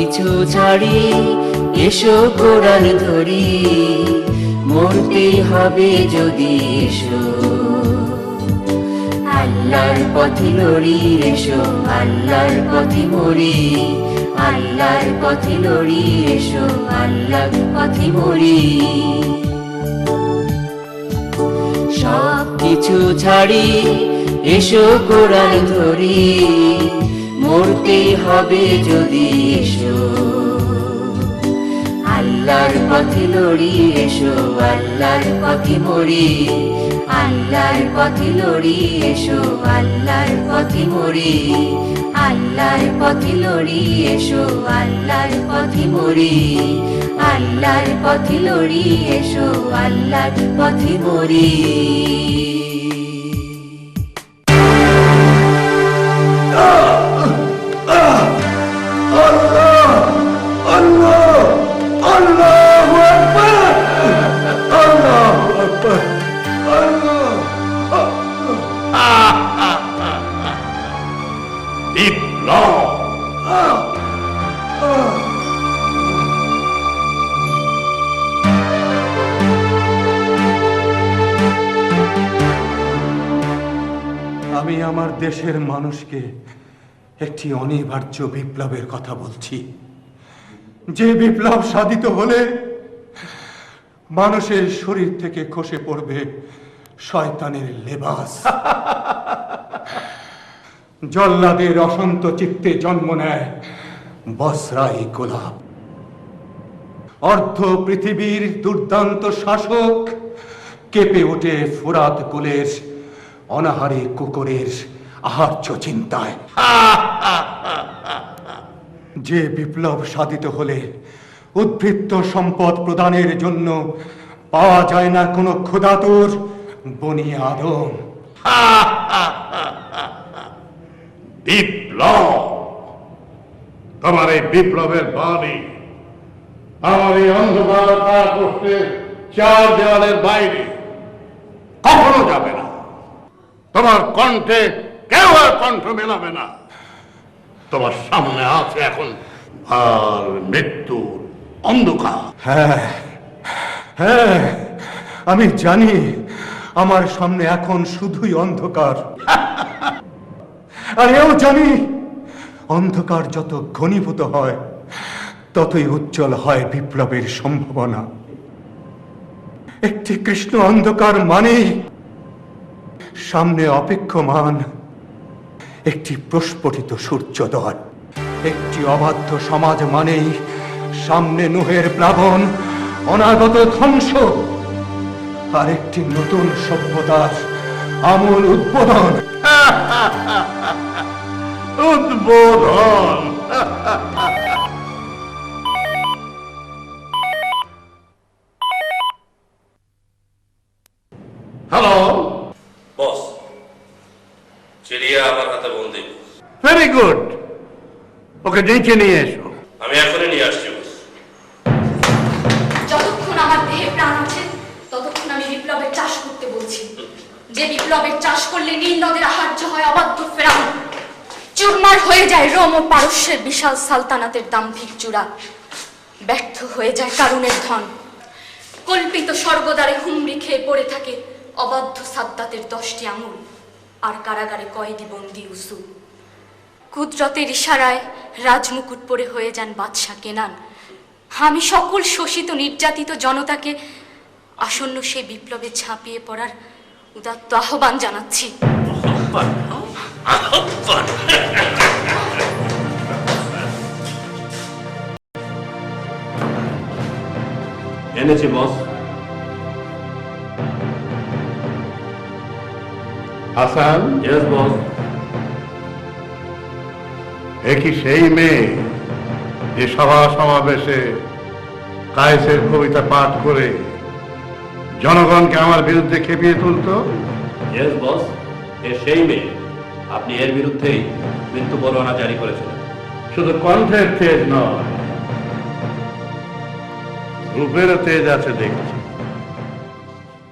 কিছু ছাড়ি, এসো কোরআন ধরি, মরতেই হবে যদি এসো আল্লাহর পথে লড়ি, এসো আল্লাহর পথে মরি, আল্লাহর পথে লড়ি, এসো আল্লাহর পথে মরি। সব কিছু ছাড়ি, এসো কোরআন ধরি, মরতেই হবে যদি এসো আল্লাহর পথে লড়ি, এসো আল্লাহর পথে মরি, আল্লাহর পথে লড়ি, এসো আল্লাহর পথে মরি, আল্লাহর পথে লড়ি, এসো আল্লাহর পথে মরি, আল্লাহর পথে লড়ি, এসো আল্লাহর পথে মরি। আমি আমার দেশের মানুষকে একটি অনিবার্য বিপ্লবের কথা বলছি, যে বিপ্লব সাধিত হলে মানুষের শরীর থেকে খসে পড়বে শয়তানের লেবাস, জল্লাদের অসন্ত চিত্তে জন্ম নেয় বসরাই গোলাপ, অর্ধ পৃথিবীর দুর্দান্ত শাসক কেঁপে ওঠে ফুরাত কুলের অনাহারে কুকুরের আহার্য চিন্তায়। যে বিপ্লব সাধিত হলে উদ্বৃত্ত সম্পদ প্রদানের জন্য পাওয়া যায় না কোনো ক্ষুধাতুর বুনিয়াদম। বিপ্লব, তোমার এই বিপ্লবের বাণী আমার এই অন্ধকার করতে চার দেওয়ালের বাইরে কখনো যাবে না। তোমার কণ্ঠে কেউ আর কণ্ঠ মেলাবে না। তোমার সামনে আছে এখন আর মৃত্যুর অন্ধকার। হ্যাঁ হ্যাঁ, আমি জানি আমার সামনে এখন শুধুই অন্ধকার, আর এও জানি অন্ধকার যত ঘনীভূত হয় ততই উজ্জ্বল হয় বিপ্লবের সম্ভাবনা। একটি কৃষ্ণ অন্ধকার মানেই সামনে অপেক্ষমান একটি প্রস্ফুটিত সূর্যোদয়, একটি অবাধ্য সমাজ মানেই সামনে নোহের প্লাবন, অনাগত ধ্বংস, আর একটি নতুন সভ্যতার আমূল উদ্বোধন। উদ্বোধন। হ্যালো বস, চিড়িয়া আমার হাতে বন্দি। ভেরি গুড, ওকে ডেকে নিয়ে এসো। আমি এখনই নিয়ে আসছি বস। যতক্ষণ আমার দেহে প্রাণ আছে ততক্ষণ আমি বিপ্লবের চাষ করতে বলছি। যে বিপ্লবের চাষ করলে নীল নদের আহার্য হয় অবাধ্য ফেরাউন, চুরমার হয়ে যায় রোম ও পারস্যের বিশাল সালতানাতের দাম্ভিক চূড়া, ব্যর্থ হয়ে যায় কারুনের ধন, কল্পিত স্বর্গদ্বারে হুমড়ি খেয়ে পড়ে থাকে অবাধ্য সাদ্দাতের 10টি আঙুল, আর কারাগারে কয়েদি বন্দি ইউসুফ। কুদরতের ইশারায় রাজমুকুট পরে হয়ে যান বাদশা কেনান। আমি সকল শোষিত নির্যাতিত জনতাকে আসন্ন সেই বিপ্লবে ঝাঁপিয়ে পড়ার উদাত্ত আহ্বান জানাচ্ছি। এনেছি বস। Hasan, yes boss. এ কি সেই মেয়ে যে সভা সমাবেশে কায়েসের কবিতা পাঠ করে জনগণকে আমার বিরুদ্ধে খেপিয়ে তুলতো? ইয়েস বস, এ সেই মেয়ে। আপনি এর বিরুদ্ধেই মৃত্যু পরোয়ানা জারি করেছিলেন। শুধু কণ্ঠের তেজ নয়, রূপেরও তেজ আছে দেখছি।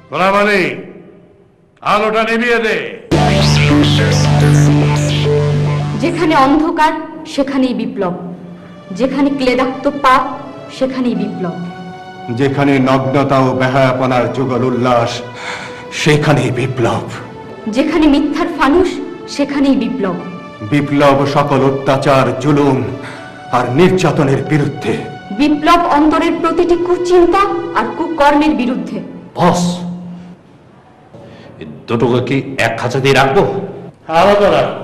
তোরা মানে আলোটা নিভিয়ে দে। যেখানে অন্ধকার সেখানেই বিপ্লব। যেখানে ক্লেদাক্ত পাপ সেখানেই বিপ্লব। যেখানে নগ্নতা ও বেহায়াপনার যুগল উল্লাস, সেখানেই বিপ্লব। যেখানে মিথ্যার ফানুস সেখানেই বিপ্লব। বিপ্লব সকল অত্যাচার, জুলুম আর নির্যাতনের বিরুদ্ধে। বিপ্লব অন্তরের প্রতিটি কুচিন্তা আর কুকর্মের বিরুদ্ধে। বস, এই দুটোকে কি এক খাঁচাতেই রাখবো? আলাদা রাখো।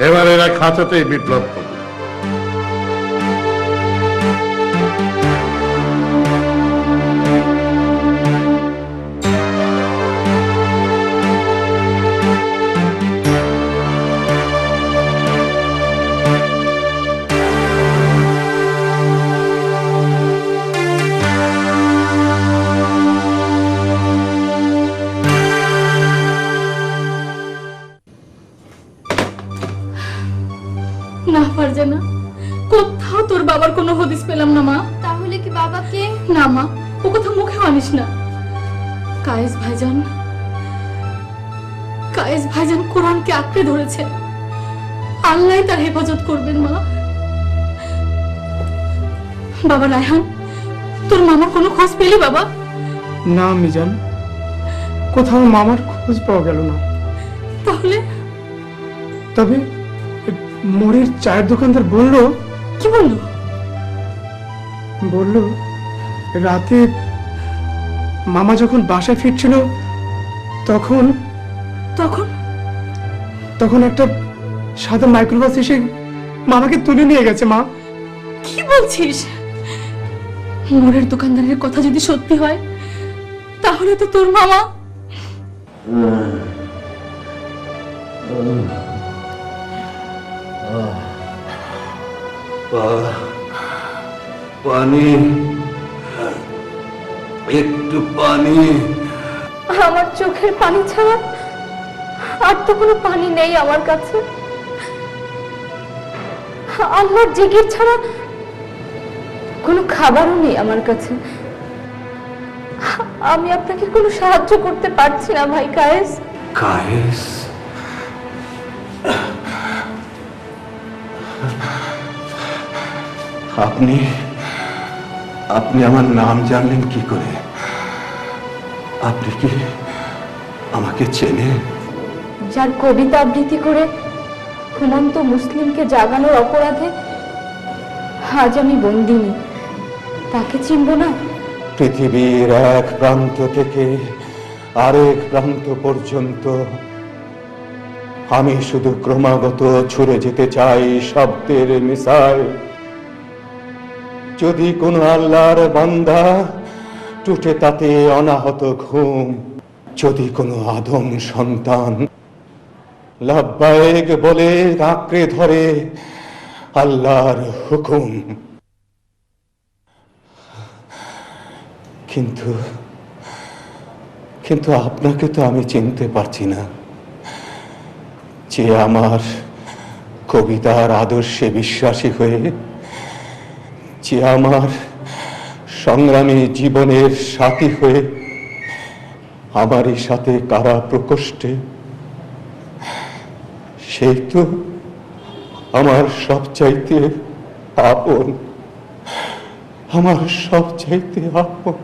এবার এরা খাঁচাতেই বিপ্লব করবে। না ফারজানা, কোথাও তোর বাবার কোনো হদিস পেলাম না মা। তাহলে কি বাবাকে? না মা, ও কথা মুখে আনিস না। কায়েস ভাইজান কোরআনকে আঁকড়ে ধরেছে। আল্লাহ তার হেফাজত করবেন মা। বাবা রায়হান, তোর মামার কোনো খোঁজ পেলি বাবা? না মিজান, কোথাও মামার খোঁজ পাওয়া গেল না। তাহলে তবে মোড়ের চায়ের দোকানদার বলল। কি বললো? বলল রাতে মামা যখন বাসায় ফিরছিল তখন তখন তখন একটা সাদা মাইক্রোবাস এসে মামাকে তুলে নিয়ে গেছে। মা, কি বলছিস? মোড়ের দোকানদারের কথা যদি সত্যি হয় তাহলে তো তোর মামা। পানি, একটু পানি। আমার চোখের পানি ছাড়া আর তো কোনো পানি নেই আমার কাছে। আল্লাহর জিকির ছাড়া কোনো খাবারও নেই আমার কাছে। আমি আপনাকে কোনো সাহায্য করতে পারছি না ভাই কায়েস। কায়েস? আপনি আপনি আমার নাম জানলেন কি করে? আপনি কি আমাকে চেনেন? যার কবিতা আবৃত্তি করে ঘুমন্ত মুসলিমকে জাগানোর অপরাধে আজ আমি বন্দিনী, তাকে চিনব না? পৃথিবীর এক প্রান্ত থেকে আরেক প্রান্ত পর্যন্ত আমি শুধু ক্রমাগত ছুড়ে যেতে চাই শব্দের মিসাইল। যদি কোনো আল্লাহর বান্দা টুটে তাতে অনাহত ঘুম, যদি কোনো আদম সন্তান লাব্বায়েক বলে আঁকড়ে ধরে আল্লাহর হুকুম, কিন্তু কিন্তু আপনাকে তো আমি চিনতে পারছি না, যে আমার কবিতার আদর্শে বিশ্বাসী হয়ে, যে আমার সংগ্রামী জীবনের সাথী হয়ে আমারই সাথে কারা প্রকোষ্ঠে, সেই তো আমার সবচাইতে আপন, আমার সবচাইতে আপন।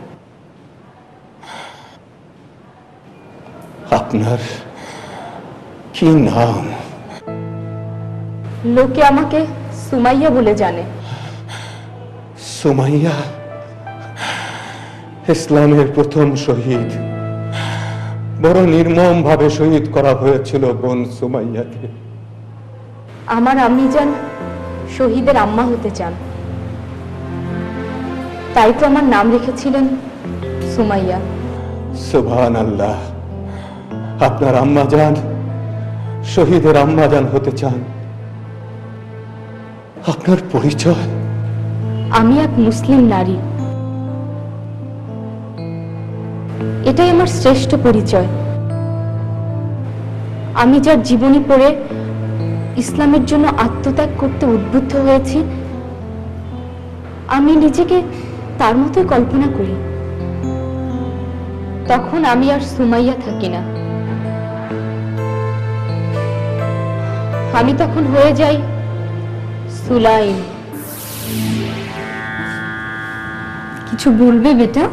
আপনার কি নাম? লোকে আমাকে সুমাইয়া বলে জানে। সুমাইয়া? ইসলামের প্রথম শহীদ। বড় নির্মম ভাবে শহীদ করা হয়েছিল বোন সুমাইয়াকে। আমার আম্মি যান শহীদের আম্মা হতে চান, তাই তো আমার নাম রেখেছিলেন সুমাইয়া। সুবহানাল্লাহ, আপনার আম্মা জান শহীদের আম্মা জান হতে চান। আপনার পরিচয়? আমি এক মুসলিম নারী, এটাই আমার শ্রেষ্ঠ পরিচয়। আমি যার জীবনী পড়ে ইসলামের জন্য আত্মত্যাগ করতে উদ্বুদ্ধ হয়েছি, আমি নিজেকে তার মতোই কল্পনা করি। তখন আমি আর সুমাইয়া থাকি না, আমি তখন হয়ে যাই সুলাইম। কিছু বলবে বেটা?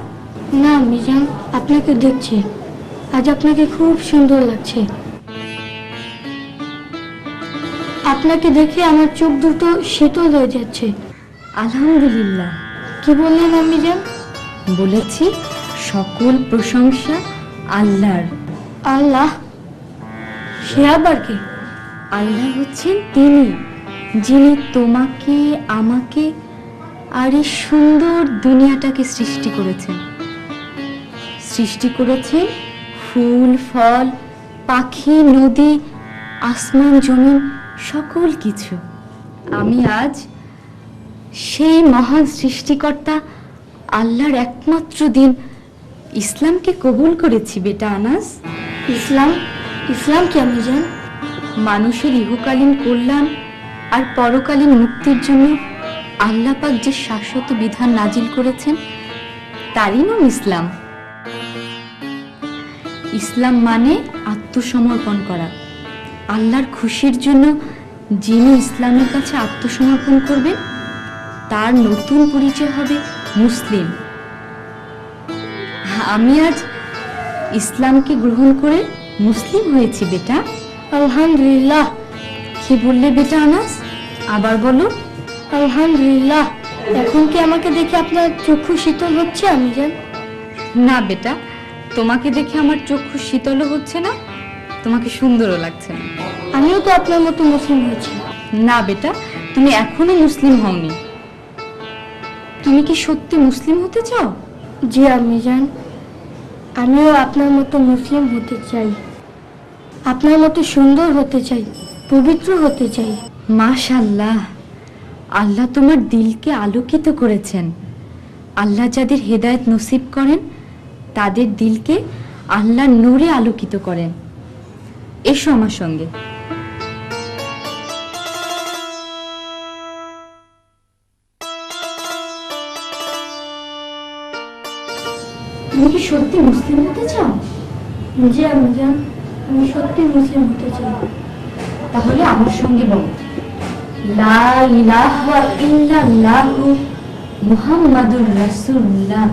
না মিজান, আপনাকে দেখছি, আজ আপনাকে খুব সুন্দর লাগছে। আপনাকে দেখে আমার চোখ দুটো শীতল হয়ে যাচ্ছে। আলহামদুলিল্লাহ। কি বললেন মিজান? বলেছি সকল প্রশংসা আল্লাহর। আল্লাহ? সে আবার কি? আল্লাহ হচ্ছেন তিনি যিনি তোমাকে, আমাকে আর এই সুন্দর দুনিয়াটাকে সৃষ্টি করেছেন। সৃষ্টি করেছেন ফুল, ফল, পাখি, নদী, আসমান, জমিন, সকল কিছু। আমি আজ সেই মহান সৃষ্টিকর্তা আল্লাহর একমাত্র দিন ইসলামকে কবুল করেছি বেটা আনাস। ইসলাম? ইসলাম কি মিজান? মানুষের ইহকালীন কল্যাণ আর পরকালীন মুক্তির জন্য আল্লাহ পাক যে শাশ্বত বিধান নাজিল করেছেন তারই নাম ইসলাম। ইসলাম মানে আত্মসমর্পণ করা। আল্লাহর খুশির জন্য যিনি ইসলামের কাছে আত্মসমর্পণ করবেন তার নতুন পরিচয় হবে মুসলিম। আমি আজ ইসলামকে গ্রহণ করে মুসলিম হয়েছি বেটা। আলহামদুলিল্লাহ। কি বললে বেটা আনাস? আবার বলো। আলহামদুলিল্লাহ। এখন কি আমাকে দেখে আপনার চক্ষু শীতল হচ্ছে মিজান? না বেটা, তোমাকে দেখে আমার চক্ষু শীতলও হচ্ছে না, তোমাকে সুন্দরও লাগছে না। আমিও তো আপনার মতো মুসলিম হয়েছি। না বেটা, তুমি এখনো মুসলিম হওনি। তুমি কি সত্যি মুসলিম হতে চাও? জি মিজান, আমিও আপনার মতো মুসলিম হতে চাই, আপনার মতো সুন্দর হতে চাই, পবিত্র হতে চাই। মাশাআল্লাহ, আল্লাহ তোমার দিলকে আলোকিত করেছেন। আল্লাহ যাদের হেদায়েত নসিব করেন তাদের দিলকে আল্লাহ নূরে আলোকিত করেন। এসো আমার সঙ্গে। তুমি কি সত্যি মুসলিম হতে চাও? জি মিজান, আমি সত্যি মুসলিম হতে চাই। তাহলে আমার সঙ্গে বলো, লা ইলাহা ইল্লাল্লাহু মুহাম্মাদুর রাসূলুল্লাহ।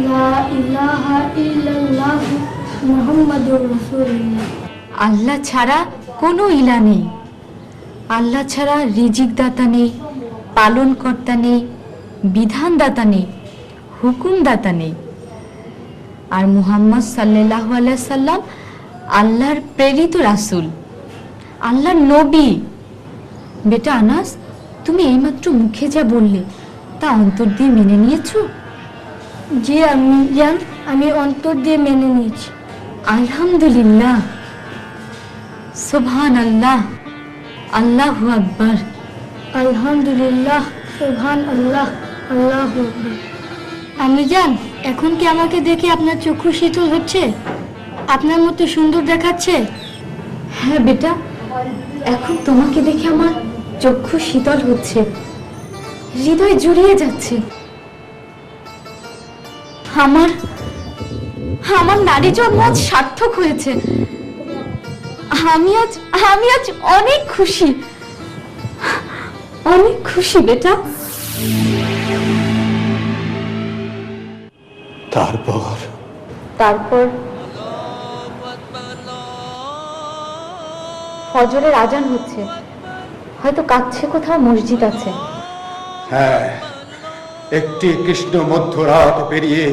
লা ইলাহা ইল্লাল্লাহ মুহাম্মাদুর রাসূলুল্লাহ। আল্লাহ ছাড়া কোনো ইলা নেই। আল্লাহ ছাড়া রিজিক দাতা নেই, পালন কর্তা নেই, বিধান দাতা নেই, হুকুম দাতা নেই। আর মুহাম্মদ সাল্লাল্লাহু আলাইহি সাল্লাম আল্লাহর প্রেরিত রাসূল, আল্লাহর নবী। বেটা আনাস, তুমি এইমাত্র মুখে যা বললে তা অন্তর দিয়ে মেনে নিয়েছো? জি মিজান, আমি অন্তর দিয়ে মেনে নিয়েছি। আলহামদুলিল্লাহ, সুবহানাল্লাহ, আল্লাহু আকবার। আলহামদুলিল্লাহ, সুবহানাল্লাহ, আল্লাহু আকবার। মিজান, এখন কি আমাকে দেখে আপনার চক্ষু শীতল হচ্ছে? আপনার মতো সুন্দর দেখাচ্ছে? হ্যাঁ বেটা, এখন তোমাকে দেখে আমার চক্ষু শীতল হচ্ছে, হৃদয় জুড়িয়ে যাচ্ছে। আমার আমার নারী জন্ম আজ সার্থক হয়েছে। আমি আজ অনেক খুশি, অনেক খুশি বেটা। তারপর ফজরের আজান হচ্ছে, হয়তো কাছে কোথাও মসজিদ আছে। হ্যাঁ, একটি কৃষ্ণ মধ্যরাত পেরিয়ে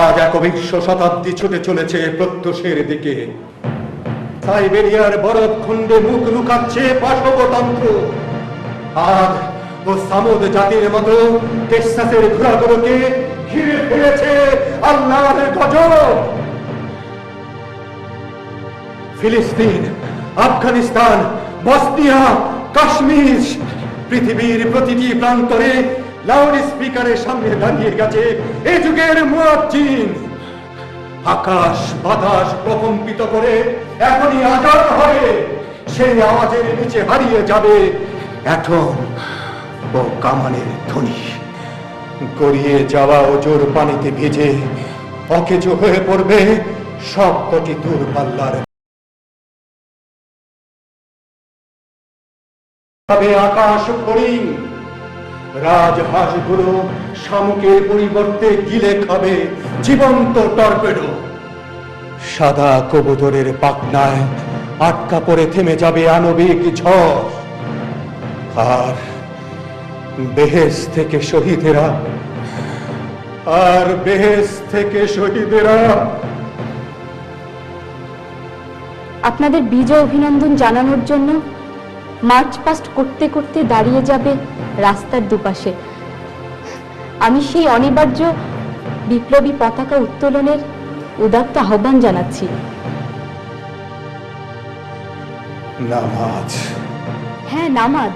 আজ 21 শতাব্দী ছুটে চলেছে প্রত্যুষের দিকে। সাইবেরিয়ার বরফ খণ্ডে মুখ লুকাচ্ছে পাশবতন্ত্র। আজ ও সামুদ জাতির মতো টেক্সাসের ঘোড়াগুলোকে ঘিরে ফেলেছে আল্লাহর গজব। ফিলিস্তিন, আফগানিস্তান, বসনিয়া, কাশ্মীর, পৃথিবীর প্রতিটি প্রান্তরে লাউড স্পিকারের সামনে দাঁড়িয়ে গেছে এ যুগের মুয়াজ্জিন। আকাশ বাতাস প্রকম্পিত করে এখনই আজাদ হবে। সেই আওয়াজের নিচে হারিয়ে যাবে এখন ও কামানের ধ্বনি। গড়িয়ে যাওয়া ওজোর পানিতে ভিজে অকেজো হয়ে পড়বে সব কটি দূরপাল্লার আকাশ ফড়িং। রাজহাঁসগুলো শামুকের পরিবর্তে গিলে খাবে জীবন্ত টর্পেডো। সাদা কবুতরের পাখনায় আটকা পড়ে থেমে যাবে আণবিক ঝড়। আর বেহেশ থেকে শহীদেরা আপনাদের বিজয় অভিনন্দন জানানোর জন্য মার্চ পাস্ট করতে করতে দাঁড়িয়ে যাবে রাস্তার দুপাশে। আমি সেই অনিবার্য বিপ্লবী পতাকা উত্তোলনের উদাত্ত আহ্বান জানাচ্ছি। নামাজ। হ্যাঁ, নামাজ।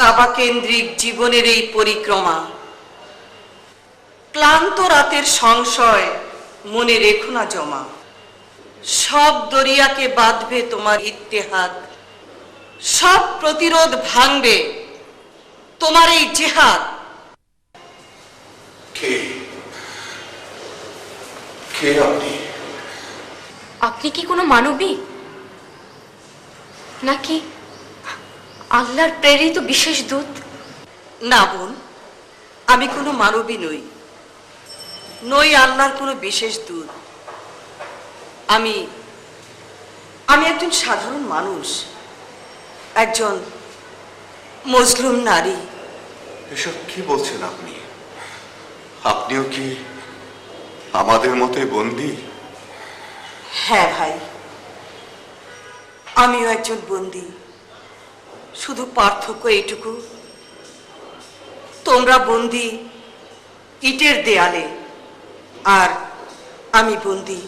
কাবা কেন্দ্রিক জীবনের এই পরিক্রমা, ক্লান্ত রাতের সংশয় মনে রেখো না জমা। সব দরিয়াকে বাঁধবে তোমার ইত্তেহাদ, সব প্রতিরোধ ভাঙবে তোমার এই জেহাদ। কে আপনি? আপনি কি কোনো মানবী, নাকি আল্লাহর প্রেরিত বিশেষ দূত? না বোন, আমি কোনো মানবী নই আল্লাহর কোনো বিশেষ দূত। আমি একজন সাধারণ মানুষ, একজন মজলুম নারী। এসব কি বলছেন আপনি? আপনিও কি আমাদের মতোই বন্দী? হ্যাঁ ভাই, আমিও একজন বন্দী। শুধু পার্থক্য এইটুকু, তোমরা বন্দী ইটের দেয়ালে, আর আমি বন্দী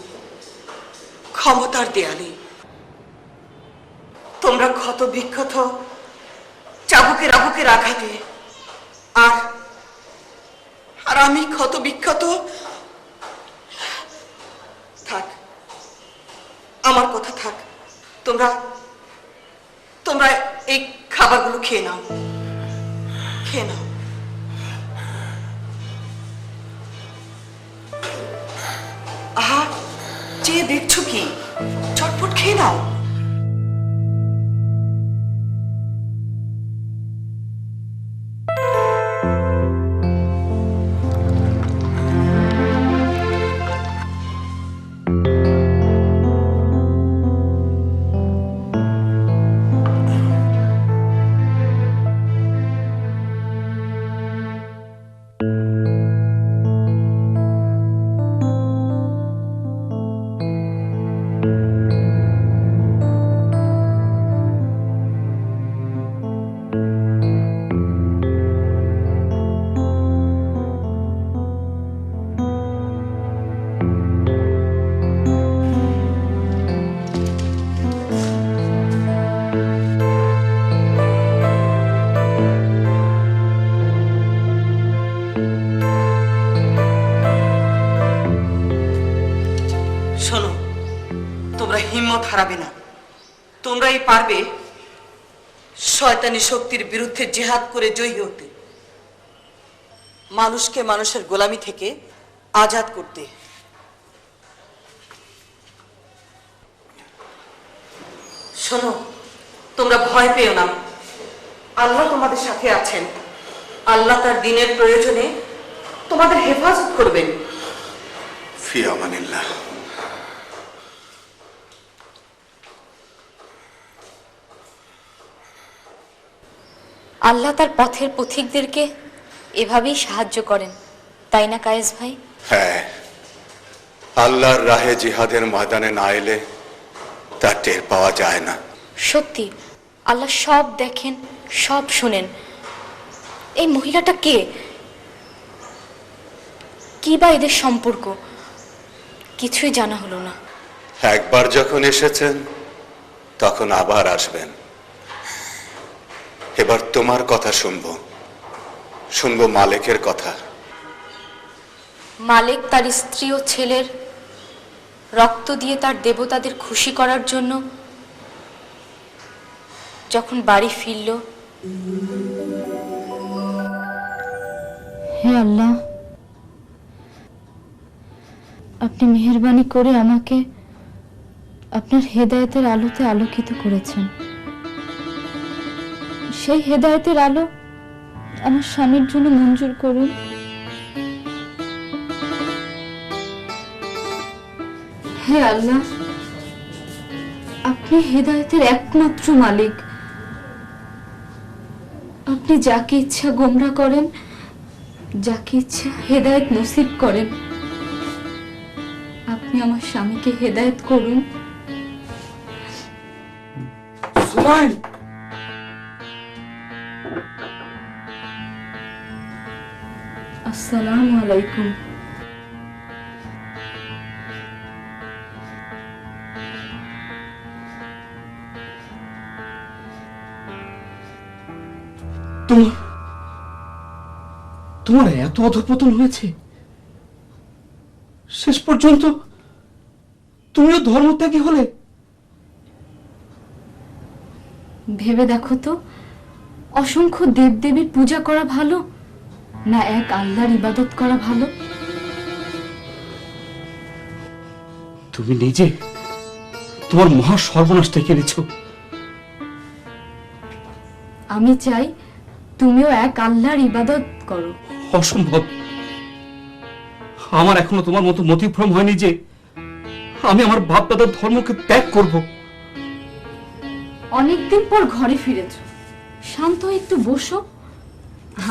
ক্ষমতার দেয়ালে। তোমরা ক্ষত বিক্ষত চাবুকের আঘাতে, আর আমি ক্ষত বিক্ষত। থাক, আমার কথা থাক। তোমরা এই খাবারগুলো খেয়ে নাও। আহা, চেয়ে দেখছো কি? চটপট খেয়ে নাও। হিম্মত হারাবে না। তোমরাই পারবে শয়তানি শক্তির বিরুদ্ধে জিহাদ করে জয়ী হতে, মানুষকে মানুষের গোলামি থেকে আজাদ করতে। শোনো, তোমরা ভয় পেও না, আল্লাহ তোমাদের সাথে আছেন। আল্লাহ তার দিনের প্রয়োজনে তোমাদের হেফাজত করবেন। ফি আমানিল্লাহ। আল্লাহ তার পথের পথিকদেরকে এভাবেই সাহায্য করেন, তাই না কায়েস ভাই? হ্যাঁ, আল্লাহর রাহে জিহাদের ময়দানে না এলে তা টের পাওয়া যায় না। সত্যি আল্লাহ সব দেখেন, সব শুনেন। এই মহিলাটা কে? কি বা এদের সম্পর্ক? কিছুই জানা হলো না। একবার যখন এসেছেন তখন আবার আসবেন। এবার তোমার কথা শুনবো মালিকের কথা। মালিক তার স্ত্রী ও ছেলের রক্ত দিয়ে তার দেবতাদের খুশি করার জন্য যখন বাড়ি ফিরল, হে আল্লাহ, আপনি মেহেরবানি করে আমাকে আপনার হেদায়েতের আলোতে আলোকিত করেছেন। সেই হেদায়েতের আলো আমার স্বামীর জন্য মঞ্জুর করুন। হে আল্লাহ, আপনি হেদায়েতের একমাত্র মালিক। আপনি যাকে ইচ্ছা গোমরা করেন, যাকে ইচ্ছা হেদায়েত নসিব করেন। আপনি আমার স্বামীকে হেদায়েত করুন। সুমাইল, আসসালামু আলাইকুম। তোমার এত অধঃপতন হয়েছে, শেষ পর্যন্ত তুমিও ধর্মত্যাগী হলে। ভেবে দেখো তো, অসংখ্য দেবদেবীর পূজা করা ভালো না এক আল্লাহর ইবাদত করা ভালো? তুমি নিজে তোমার মহা সর্বনাশ ডেকে এনেছ। আমি চাই তুমিও এক আল্লাহর ইবাদত করো। অসম্ভব। আমার এখনো তোমার মতো মতিভ্রম হয়নি যে আমি আমার বাপ দাদার ধর্মকে ত্যাগ করব। অনেকদিন পর ঘরে ফিরেছ, শান্ত হয়ে একটু বসো,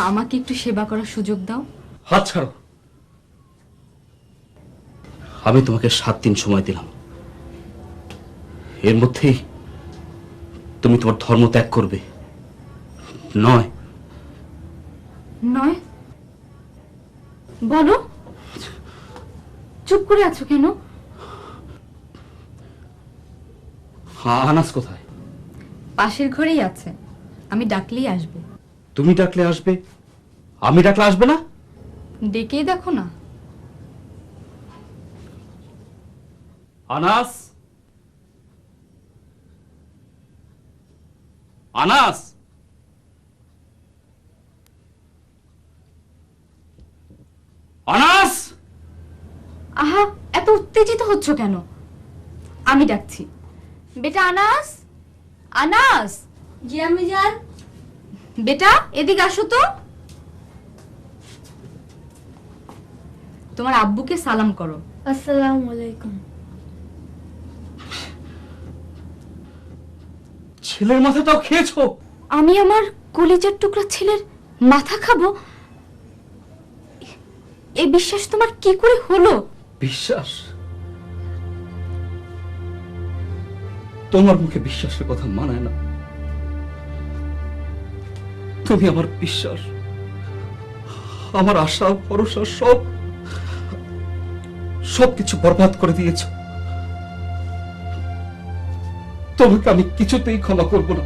আমাকে একটু সেবা করার সুযোগ দাও। হাত ছাড়ো। আমি তোমাকে 7 দিন সময় দিলাম, এর মধ্যেই তুমি তোমার ধর্ম ত্যাগ করবে। নয় নয় বলো, চুপ করে আছো কেন? আনাস কোথায়? পাশের ঘরেই আছে, আমি ডাকলেই আসবে। তুমি ডাকলে আসবে, আমি ডাকলে আসবে না? ডেকেই দেখো না। আনাস, আনাস, আনাস। আহা, এত উত্তেজিত হচ্ছ কেন? আমি ডাকছি। বেটা আনাস, আনাস। জি আমি যান। বেটা এদিকে আসো তো। তোমার আব্বুকে সালাম করো। আসসালামু আলাইকুম। ছেলের মাথাটাও খেয়েছো? আমি আমার কলিজার টুকরা ছেলের মাথা খাবো? এই বিশ্বাস তোমার কি করে হলো? বিশ্বাস? তোমার মুখে বিশ্বাসের কথা মানায় না। তুমি আমার বিশ্বাস, আমার আশা ভরসা সবকিছু বরবাদ করে দিয়েছ। তোমাকে আমি কিছুতেই ক্ষমা করব না।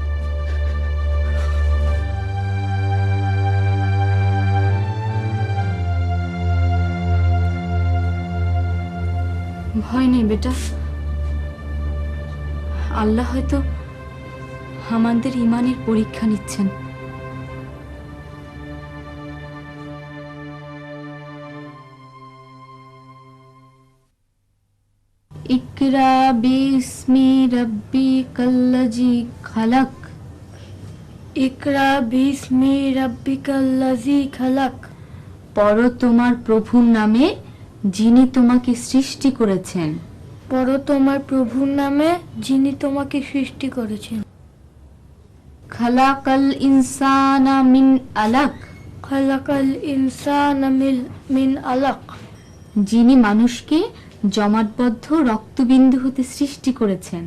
ভয় নেই বেটা, আল্লাহ হয়তো আমাদের ঈমানের পরীক্ষা নিচ্ছেন। ইকরা বিসমি রাব্বিকাল্লাযী খালাক। ইকরা বিসমি রাব্বিকাল্লাযী খালাক। পড়ো তোমার প্রভুর নামে যিনি তোমাকে সৃষ্টি করেছেন। পড়ো তোমার প্রভুর নামে যিনি তোমাকে সৃষ্টি করেছেন। খালাকাল ইনসানা মিন আলাক। খালাকাল ইনসানা মিন আলাক। যিনি মানুষকে জমাটবদ্ধ রক্তবিন্দু হতে সৃষ্টি করেছেন।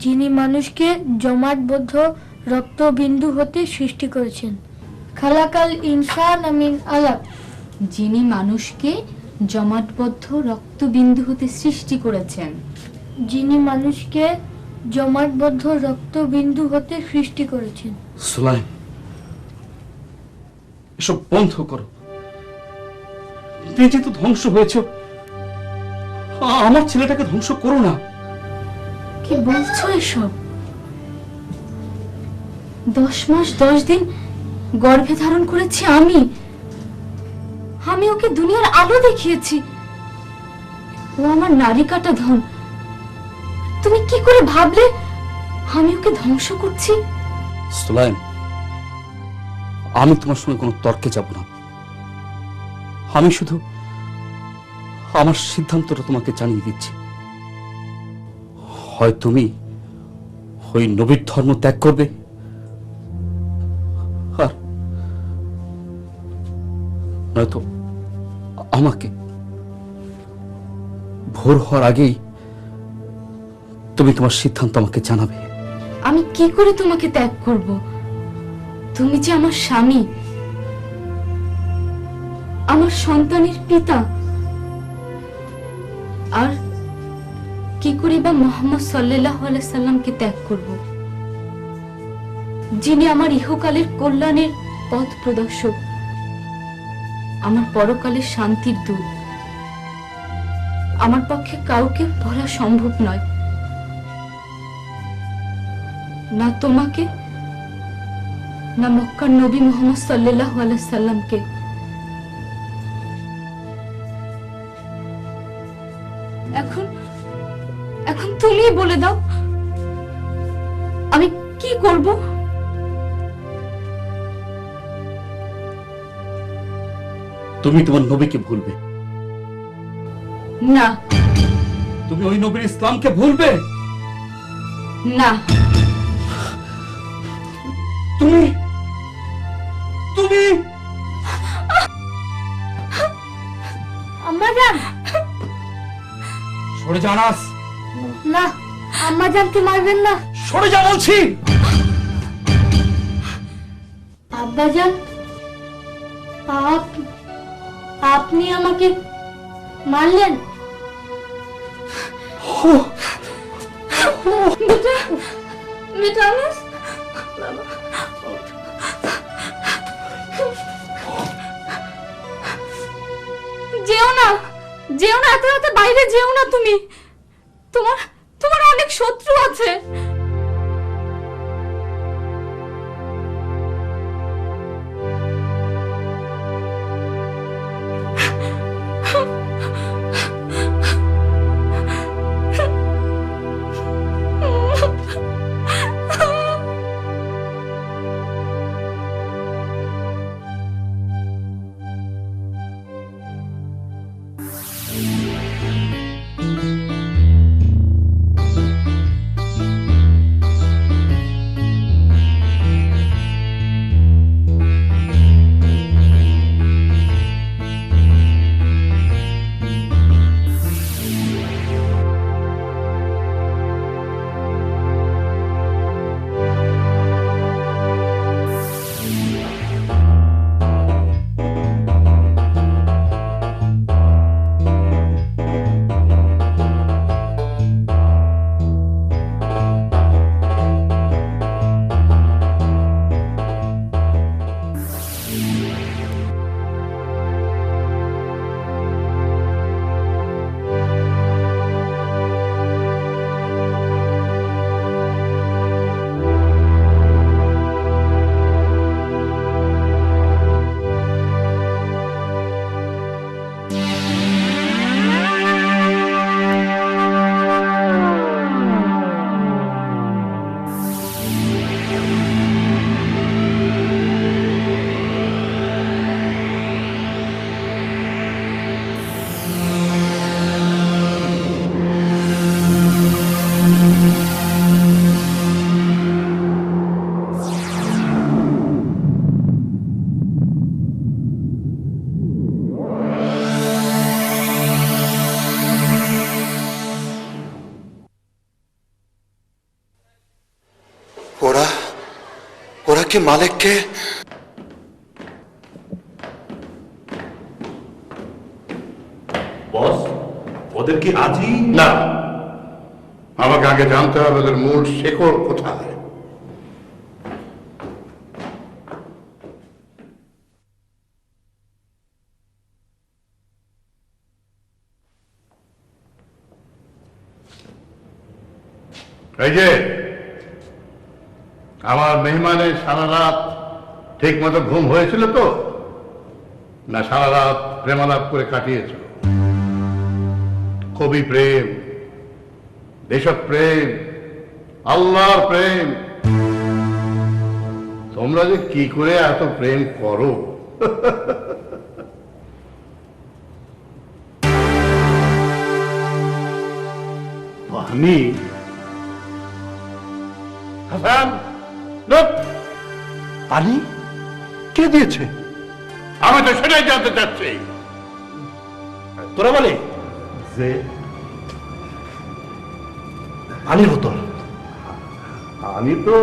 যিনি মানুষকে জমাটবদ্ধ রক্তবিন্দু হতে সৃষ্টি করেছেন। খালাকাল ইনসানা মিন আলাক। যিনি মানুষকে জমাটবদ্ধ রক্তবিন্দু হতে সৃষ্টি করেছেন। যিনি মানুষকে জমাটবদ্ধ রক্তবিন্দু হতে সৃষ্টি করেছেন। সুলাইম, এসব বন্ধ করো। নিজে তো ধ্বংস হয়েছ, আমার ছেলেটাকে ধ্বংস করো না। কি বলছো এসব? 10 মাস 10 দিন গর্ভে ধারণ করেছি আমি ওকে দুনিয়ার আলো দেখিয়েছি। ও আমার নারী কাটা ধন। তুমি কি করে ভাবলে আমি ওকে ধ্বংস করছি? সুলাইম, আমি তোমার সঙ্গে কোনো তর্কে যাব না। আমি শুধু আমার সিদ্ধান্তটা তোমাকে জানিয়ে দিচ্ছি। হয় তুমি ওই নবীর ধর্ম ত্যাগ করবে, আর নয়তো আমাকে ভোর হওয়ার আগেই তুমি তোমার সিদ্ধান্ত আমাকে জানাবে। আমি কি করে তোমাকে ত্যাগ করব? তুমি যে আমার স্বামী, আমার সন্তানের পিতা। আর কি করে বা মুহাম্মদ সাল্লাল্লাহু আলাইহি সাল্লামকে ত্যাগ করব, যিনি আমার ইহকালের কল্যাণের পথ প্রদর্শক, আমার পরকালের শান্তির দূত। আমার পক্ষে কাউকে বলা সম্ভব নয়, না তোমাকে, না মক্কার নবী মুহাম্মদ সাল্লাল্লাহু আলাইহি সাল্লামকে। এখন তুমি বলে দাও আমি কি করব? তুমি তোমার নবীকে ভুলবে না। তুমি ওই নবীর ইসলামকে ভুলবে না। তুমি তুমি আম্মাজান, সরে যা আনাস। না, আম্মাজানকে মারবেন না। সরে যা বলছি। আব্বাজান, আপনি আমাকে মারলেন? বেটা আনাস, যেও না, যেও না, এত রাতে বাইরে যেও না। তুমি তোমার অনেক শত্রু আছে। কি মালিককে? বস, ওদের কি আজই? না, আমাকে আগে জানতে হবে ওদের মূল শেকড় কোথায়। এই যে আমার মেহমানের সারা রাত ঠিক মতো ঘুম হয়েছিল তো, না সারা রাত প্রেমালাপ করে কাটিয়েছিল? কবি প্রেম, দেশপ্রেম, আল্লাহর প্রেম, তোমরা যে কি করে এত প্রেম করো! পানি? হাসান, লোক! পানি কে দিয়েছে? আমি তো সেটাই জানতে চাচ্ছি। তোরা বলে যে পানির বোতল। আমি তো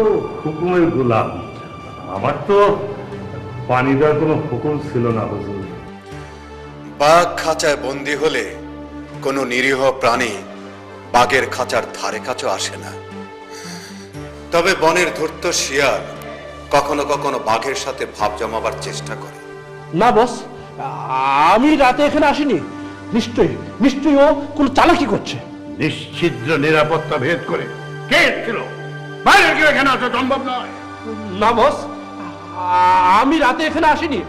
হুকুমের গোলাম, আমার তো পানি দেওয়ার কোনো হুকুম ছিল না হুজুর। বাঘ খাঁচায় বন্দি হলে কোনো নিরীহ প্রাণী বাঘের খাঁচার ধারে কাছেও আসে না। তবে বনের ধূর্ত শিয়াল কখনো কখনো বাঘের সাথে ভাব জমাবার চেষ্টা করে। না বস, আমি রাতে এখানে আসিনি। নিশ্চয়ই ও কোন চালাকি করছে। নিশ্চিদ্র নিরাপত্তা ভেদ করে কে ছিল? বাইরে কেউ এখানে আসা সম্ভব নয়। না বস, আমি রাতে এখানে আসিনি।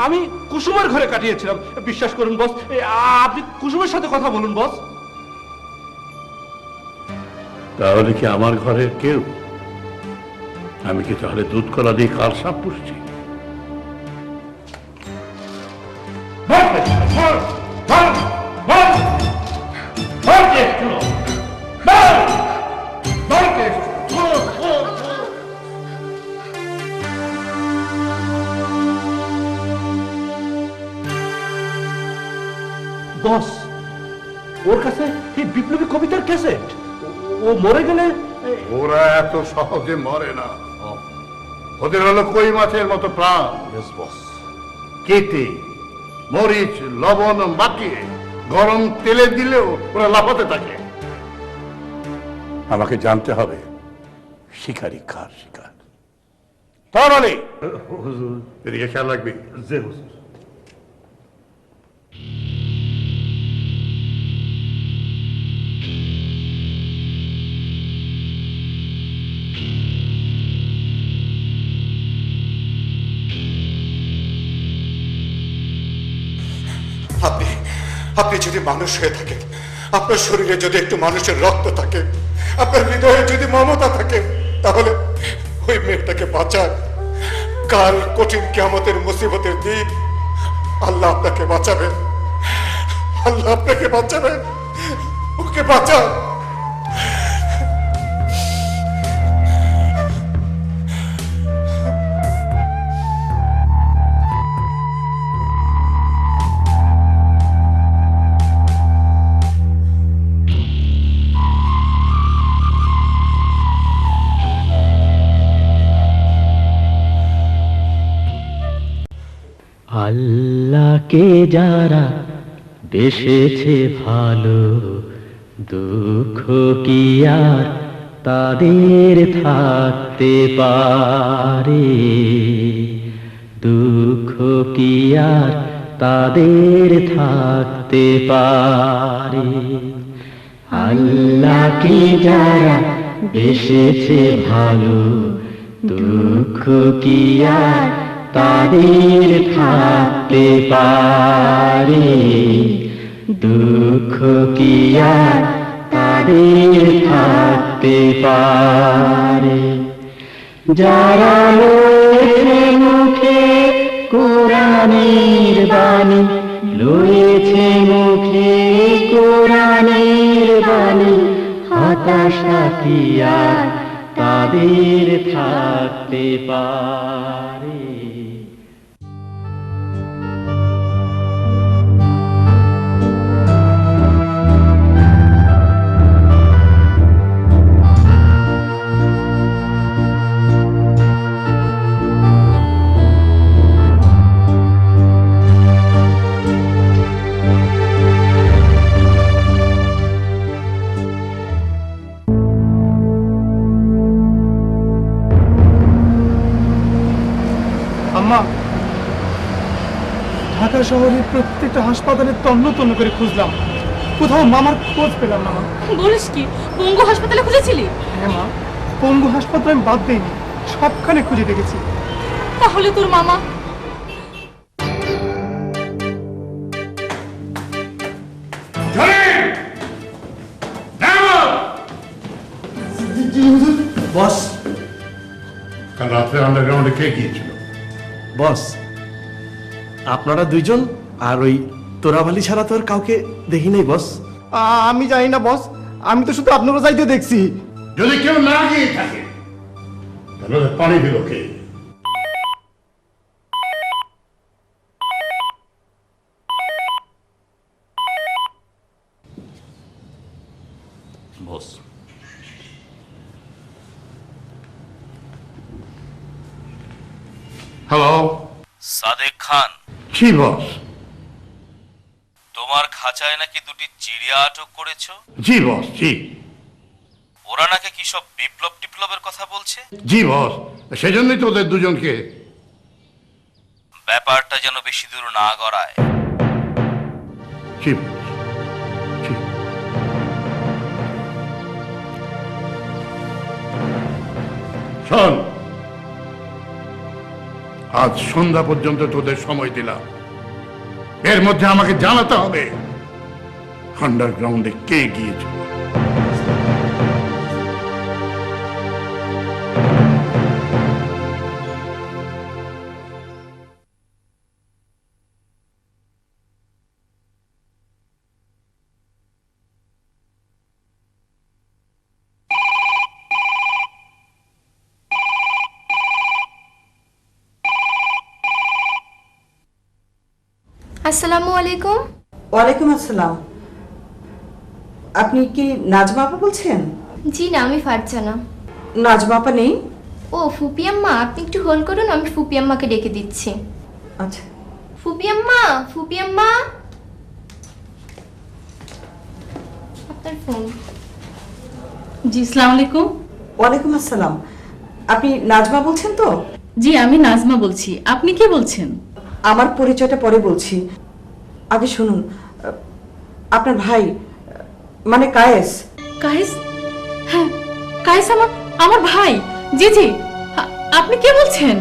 আমি কুসুমের ঘরে কাটিয়েছিলাম। বিশ্বাস করুন বস, আপনি কুসুমের সাথে কথা বলুন বস। তাহলে কি আমার ঘরের কেউ? আমি কি তাহলে দুধ কলা দিয়ে কাল সাপ পুষছি? বস, ওর কাছে এই বিপ্লবী কবিতার ক্যাসেট। ও মরে গেলে ওরা এত সহজে মরে না। ওদের হলো কই মাছের মতো প্রাণ। কেটে মরিচ লবণ মাখিয়ে গরম তেলে দিলেও ওরা লাফাতে থাকে। আমাকে জানতে হবে শিকারি কার শিকার। তাহলে এদিকে খেয়াল রাখবি। আপনি যদি মানুষ হয়ে থাকেন, আপনার শরীরে যদি একটু মানুষের রক্ত থাকে, আপনার হৃদয়ে যদি মমতা থাকে, তাহলে ওই মেয়েটাকে বাঁচান। কাল কঠিন কিয়ামতের মুসিবতের দিন আল্লাহ আপনাকে বাঁচাবেন। আল্লাহ আপনাকে বাঁচাবেন। ওকে বাঁচান। আল্লাহকে যারা বেসেছে ভালো, দুঃখ কি আর তাদের থাকতে পারে? দুঃখ কি আর তাদের থাকতে পারে? আল্লাহকে যারা বেসেছে ভালো, দুঃখ কি আর তাদের থাকতে পারে? দুঃখ কি আর তাদের থাকতে পারে? যারা লয়েছে মুখে কোরআনের বাণী, লয়েছে মুখে কোরআনের বাণী, হতাশা কি আর তাদের থাকতে পারে? মামা, ঢাকা শহরের প্রত্যেকটা হাসপাতালে তন্ন তন্ন করে খুঁজলাম, কোথাও মামার খোঁজ পেলাম না। বলিস কি, পঙ্গু হাসপাতালে খুঁজেছিলি? হ্যাঁ মা, পঙ্গু হাসপাতাল আমি বাদ দেইনি, সবখানে খুঁজে দেখেছি। তাহলে তোর মামা বস, কাল রাত্রে আন্ডারগ্রাউন্ডে কে গিয়েছিল? বস, আপনারা দুইজন আর ওই তোরাবালি ছাড়া তো আর কাউকে দেখি নাই বস। আমি জানি না বস, আমি তো শুধু আপনারা যাইতে দেখছি। যদি কেউ না গিয়ে থাকে তাহলে ওদের পানি দিল কে? বস, হ্যালো, সাদেক খান, জি বস। তোমার খাঁচায় নাকি দুটি চিড়িয়া আটক করেছো? জি বস, জি। ওরা নাকি কি সব বিপ্লব টিপ্লবের কথা বলছে? জি বস, সেজন্যই তো ওদের দুজনকে। ব্যাপারটা যেন বেশি দূর না গড়ায়। জি বস, জি। শোন, আজ সন্ধ্যা পর্যন্ত তোদের সময় দিলাম, এর মধ্যে আমাকে জানাতে হবে আন্ডারগ্রাউন্ডে কে গিয়েছিল। আসসালামু আলাইকুম। ওয়ালাইকুম আসসালাম। আপনি কি নাজমা আপা বলছেন? জি না, আমি ফারজানা। নাজমা আপা নেই? ও ফুপি আম্মা, আপনি একটু হোল্ড করুন, আমি ফুপি আম্মাকে ডেকে দিচ্ছি। আচ্ছা। ফুপি আম্মা, ফুপি আম্মা, আপনার ফোন। জি, আসসালামু আলাইকুম। ওয়ালাইকুম আসসালাম। আপনি নাজমা বলছেন তো? জি, আমি নাজমা বলছি। আপনি কে বলছেন? আমার পরিচয়টা পরে বলছি, আগে শুনুন। আপনার ভাই মানে কায়েস। কায়েস? হ্যাঁ, কায়েস আমার আমার ভাই। জি জি, আপনি কে বলছেন?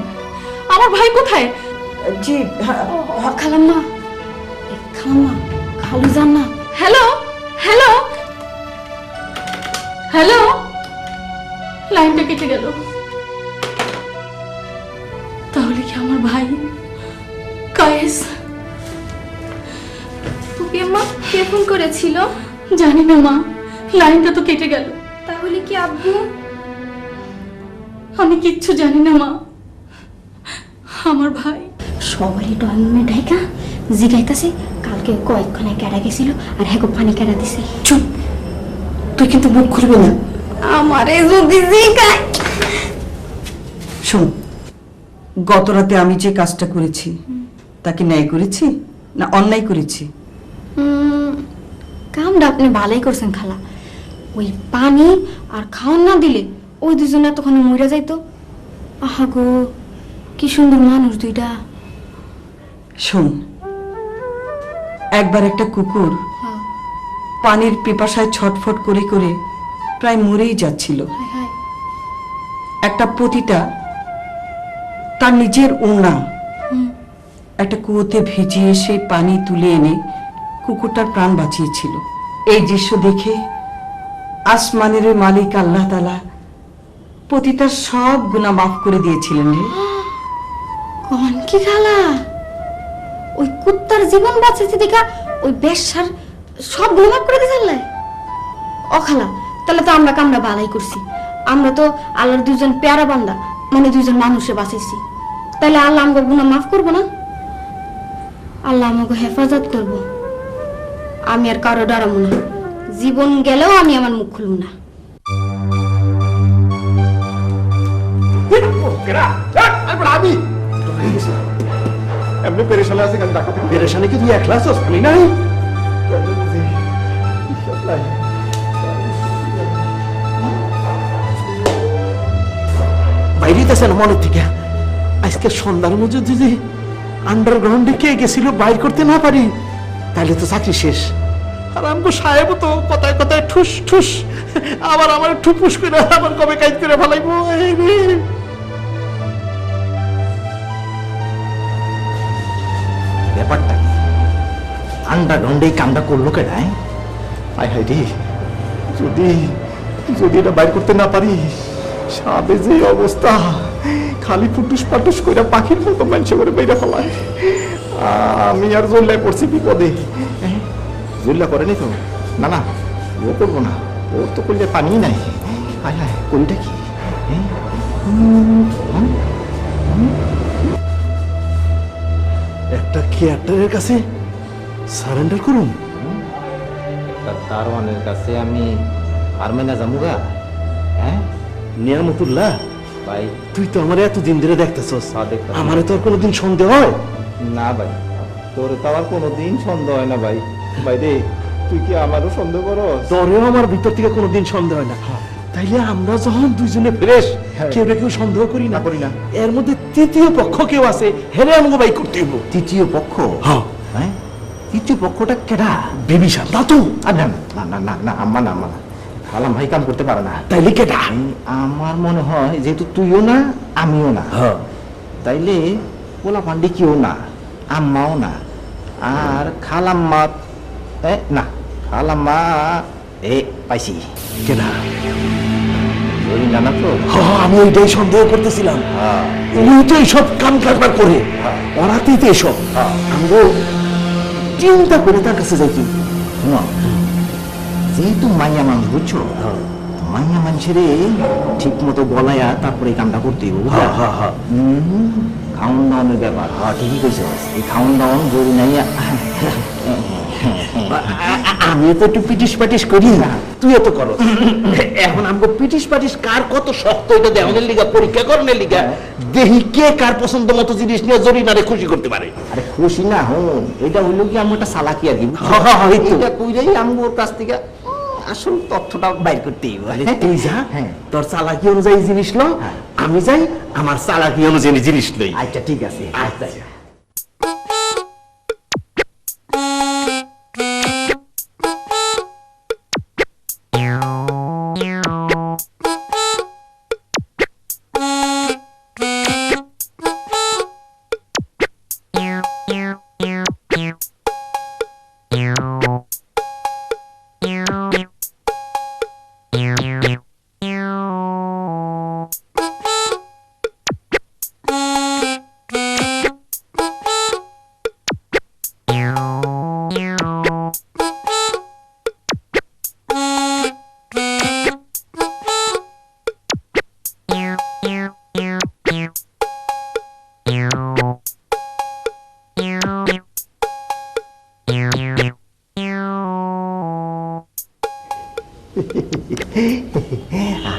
আমার ভাই কোথায়? জি খালাম্মা, খালাম্মা, খালু যান না। হ্যালো হ্যালো হ্যালো, লাইনটা কেটে গেল। তাহলে কি আমার ভাই কায়েস? ফুপি আম্মা কে ফোন করেছিল? জানি না মা, লাইনটা তো কেটে গেল। তাহলে কি আব্বু? আমি কিচ্ছু জানি না মা। আমার ভাই সবারই ডরমে ঢাকা জিগাইতাছে কালকে কয়েকখানে কেডা গেছিল আর হ্যাঁ পানি কেডা দিছে। চুপ, তুই কিন্তু মুখ খুলবি না। আমারে যদি জিগায়। শোন, গত রাতে আমি যে কাজটা করেছি তা কি ন্যায় করেছি না অন্যায় করেছি? কামটা আপনি ভালোই করছেন খালা। ওই পানি আর খাওয়ান না দিলে ওই দুজনে এতক্ষণে মরে যাইতো। আহা গো, কি সুন্দর মানুষ দুইটা। শোন, একবার একটা কুকুর পানির পিপাসায় ছটফট করে করে প্রায় মরেই যাচ্ছিল। একটা পতিতা তার নিজের ওড়না একটা কুয়োতে ভিজিয়ে সেই পানি তুলে এনে কুকুরটার প্রাণ বাঁচিয়েছিল। এই দৃশ্য দেখে আসমানের মালিক আল্লাহ তাআলা পতিতার সব গুনাহ মাফ করে দিয়েছিলেন রে। কোন কি খালা, ওই কুত্তার জীবন বাঁচাইতে দেখা ওই বেশ্যার সব গুনাহ মাফ করে দিয়েছেন? ও খালা, তাহলে তো আমরা কামরা ভালোই করছি। আমরা তো আল্লাহর দুইজন পেয়ারা বান্দা, মানে দুইজন মানুষে বাঁচাইছি। তাহলে আল্লাহ আমাকে গুনাহ মাফ করবো না? আল্লাহ আমাকে হেফাজত করব। আমি আর কারো ডরাবো না, জীবন গেলেও আমি আমার মুখ খুলব না। আমি এমনি পেরেশানে আছে কেন? ডাক্তার পেরেশানে কি তুই একলা আছিস? আমি নাই। বাইরে দিতেছেন মনের থেকে আজকে সন্ধ্যার মধ্যে যদি আন্ডারগ্রাউন্ডে কে গেছিল বাইর করতে না পারি তাহলে তো চাকরি শেষ। আর আমগো সাহেব তো কথায় কথায় ঠুস ঠুস আবার আমার ঠুপুস করে আবার কবে কাজ করে ফেলাইবো। এই রে। ব্যাপারটা কি আন্ডারগ্রাউন্ডে এই কামটা করলো কেডায়? হায় হায় রে, যদি যদি এটা বাইর করতে না পারি সাবে যে অবস্থা, খালি ফুটুস পাটুস করে পাখির মতো মানুষ করে বাইরে ফেলায়। আমি আর জল্লায় পড়ছি বিপদে। জল্লা করেনি তো? না না, ও করবো না, ওর তো করলে পানি নাই। হায় হায়, কোনটা কি? একটা কেয়ারটারের কাছে সারেন্ডার করুন। দারোয়ানের কাছে আমি আর্মেনা জামুগা? হ্যাঁ নিয়ামতুল্লাহ ভাই, তুই তো আমার এতদিন ধরে দেখতেছস, আমারে তো আর কোনোদিন সন্দেহ হয় না ভাই, তোর তো আমার কোনোদিন সন্দেহ হয় না ভাই। ভাই রে, তুই কি আমারও সন্দেহ করস? তোরেও আমার ভিতর থেকে কোনোদিন সন্দেহ হয় না। তাইলে আমরা যখন দুইজনে ফ্রেশ, কেউ না কেউ সন্দেহ করি না করি না। এর মধ্যে তৃতীয় পক্ষ কেউ আছে, হেরে আমাকে বাই করতে হইব। তৃতীয় পক্ষ? হ্যাঁ। হ্যাঁ, তৃতীয় পক্ষটা কেডা? বিবিসার না তো? না না না না না, আম্মা না, আম্মা না, খালাম ভাই কাম করতে পারে না। তাইলে কেডা? আমার মনে হয় যেহেতু তুইও না আমিও না, তাইলে পোলা পান্ডি কেউ না, আম্মাও না, আর খালাম্মা না, খালাম্মা পাইছি। কেডা? জানা তো? আমি ওইটাই সন্দেহ করতেছিলাম। উনি তো এইসব কাম কারবার করে, ওরাতেই তো এসব। আমগো চিন্তা করে তার কাছে যাই। কিন্তু যেহেতু মাইয়া মানুষ, বুঝছো, মাইয়া মানুষের ঠিক মতো বলায়া তারপরে এই কামটা করতে হইব। খাওয়ান দাওয়ানের ব্যাপার। ঠিকই কইছ, এই খাওয়ান দাওয়ান জরুরি নাই। আমিও তো একটু পিটিস পাটিস করি না, তুই তো করো। এখন আমগো পিটিস পাটিস কার কত শক্ত এটা দেওয়ানের লিগা, পরীক্ষা করনের লিগা দেখি কে কার পছন্দ মতো জিনিস নিয়ে জরিনারে খুশি করতে পারে। আরে খুশি না হন, এটা হইলো কি আমার একটা চালাকি আর কি। এটা কইরাই আমি ওর কাছ থেকে আসল তথ্যটা বাইর করতে হইব। তুই যা, তোর চালাকি অনুযায়ী জিনিস লো, আমি যাই আমার চালাকি অনুযায়ী জিনিস লই। আচ্ছা ঠিক আছে, আচ্ছা।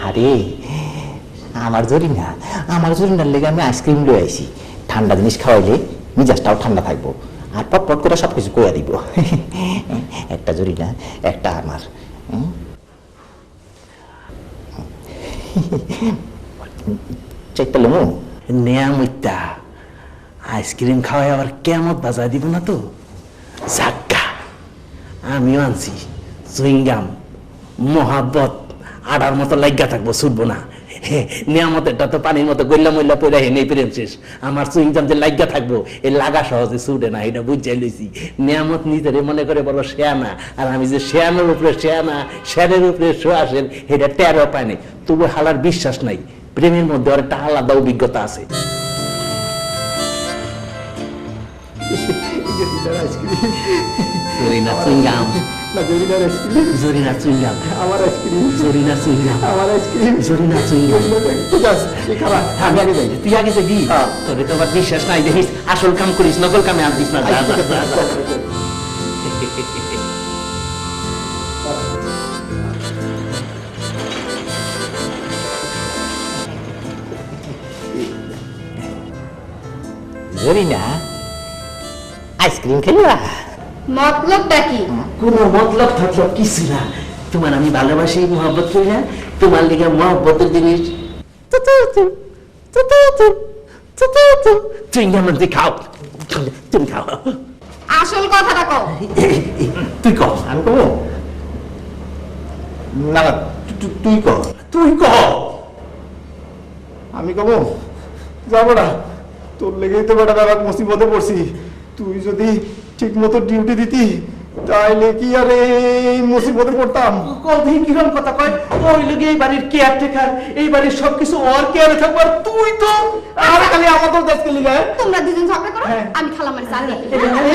আরে আমার জরিনার লেগে আমি আইসক্রিম লয়ে আইছি। ঠান্ডা জিনিস খাওয়াইলে মিজাজটাও ঠান্ডা থাকবো, আর পট করে সবকিছু কইয়া দিব। একটা জরিনা, একটা আমার। চাইতে লেমু নিয়ামিতা আইসক্রিম খাওয়াই আবার কেমন বাজায় দিব না তো? জাক্কা আমিও আনছি চুইংগাম, মহাব্বত আড়ার মতো লাগিয়া থাকবো, ছুটবো না। নিয়ামতেরটা তো পানির মতো গইলা মইলা পড়ে হেনে প্রেম শেষ। আমার চুইংগাম যে লাগিয়া থাকবো, এই লাগা সহজে ছুটে না, এটা বুঝাই লইছি। নিয়ামত নিজেরে মনে করে বড় শেয়ানা, আর আমি যে শেয়ানের উপরে শেয়ানা, শেয়ানের উপরে শোয়াশের, এটা টেরও পায় নাই। তবু হালার বিশ্বাস নাই, প্রেমের মধ্যে আর একটা আলাদা অভিজ্ঞতা আছে। জরিনা চুইংগাম, জরিনা চুইংগাম, আমার আইসক্রিম, জরিনা চুইংগাম, আমার আইসক্রিম, জরিনা চুইংগাম। আমি আগে যাই, তুই আগে যাবি? তোরে তো আবার বিশ্বাস নাই, দেখিস আসল কাম করিস, নকল কামে আর দিস না। জরিনা আইসক্রিম খেলবা? মতলবটা কি? কোনো মতলব থাকলব কিছু না, তোমার আমি ভালোবাসি, মহব্বত করি না, তোমার লিগে মহব্বতের জিনিস চুইংগাম তুই খাও, তুমি খাও। আসল কথাটা কও। তুই কহ, আমি কব না, না তুই কহ, তুই কহ। আমি কব যাবো না, তোর লেগেই তো বেটা দাদা মুসিবতে পড়ছি। তুই যদি ঠিক মতো ডিউটি দিতি তাইলে কি আর এই মুসিবতে পড়তাম? কতদিন কিরম কথা কয়, ওই লোক এই বাড়ির কেয়ারটেকার, এই বাড়ির সবকিছু ওর কেয়ারে থাকবার, তুই তো আর খালি আমাদের দেশকে লিগায়। তোমরা দুজন ঝগড়া করো, আমি খালামার চা দিই।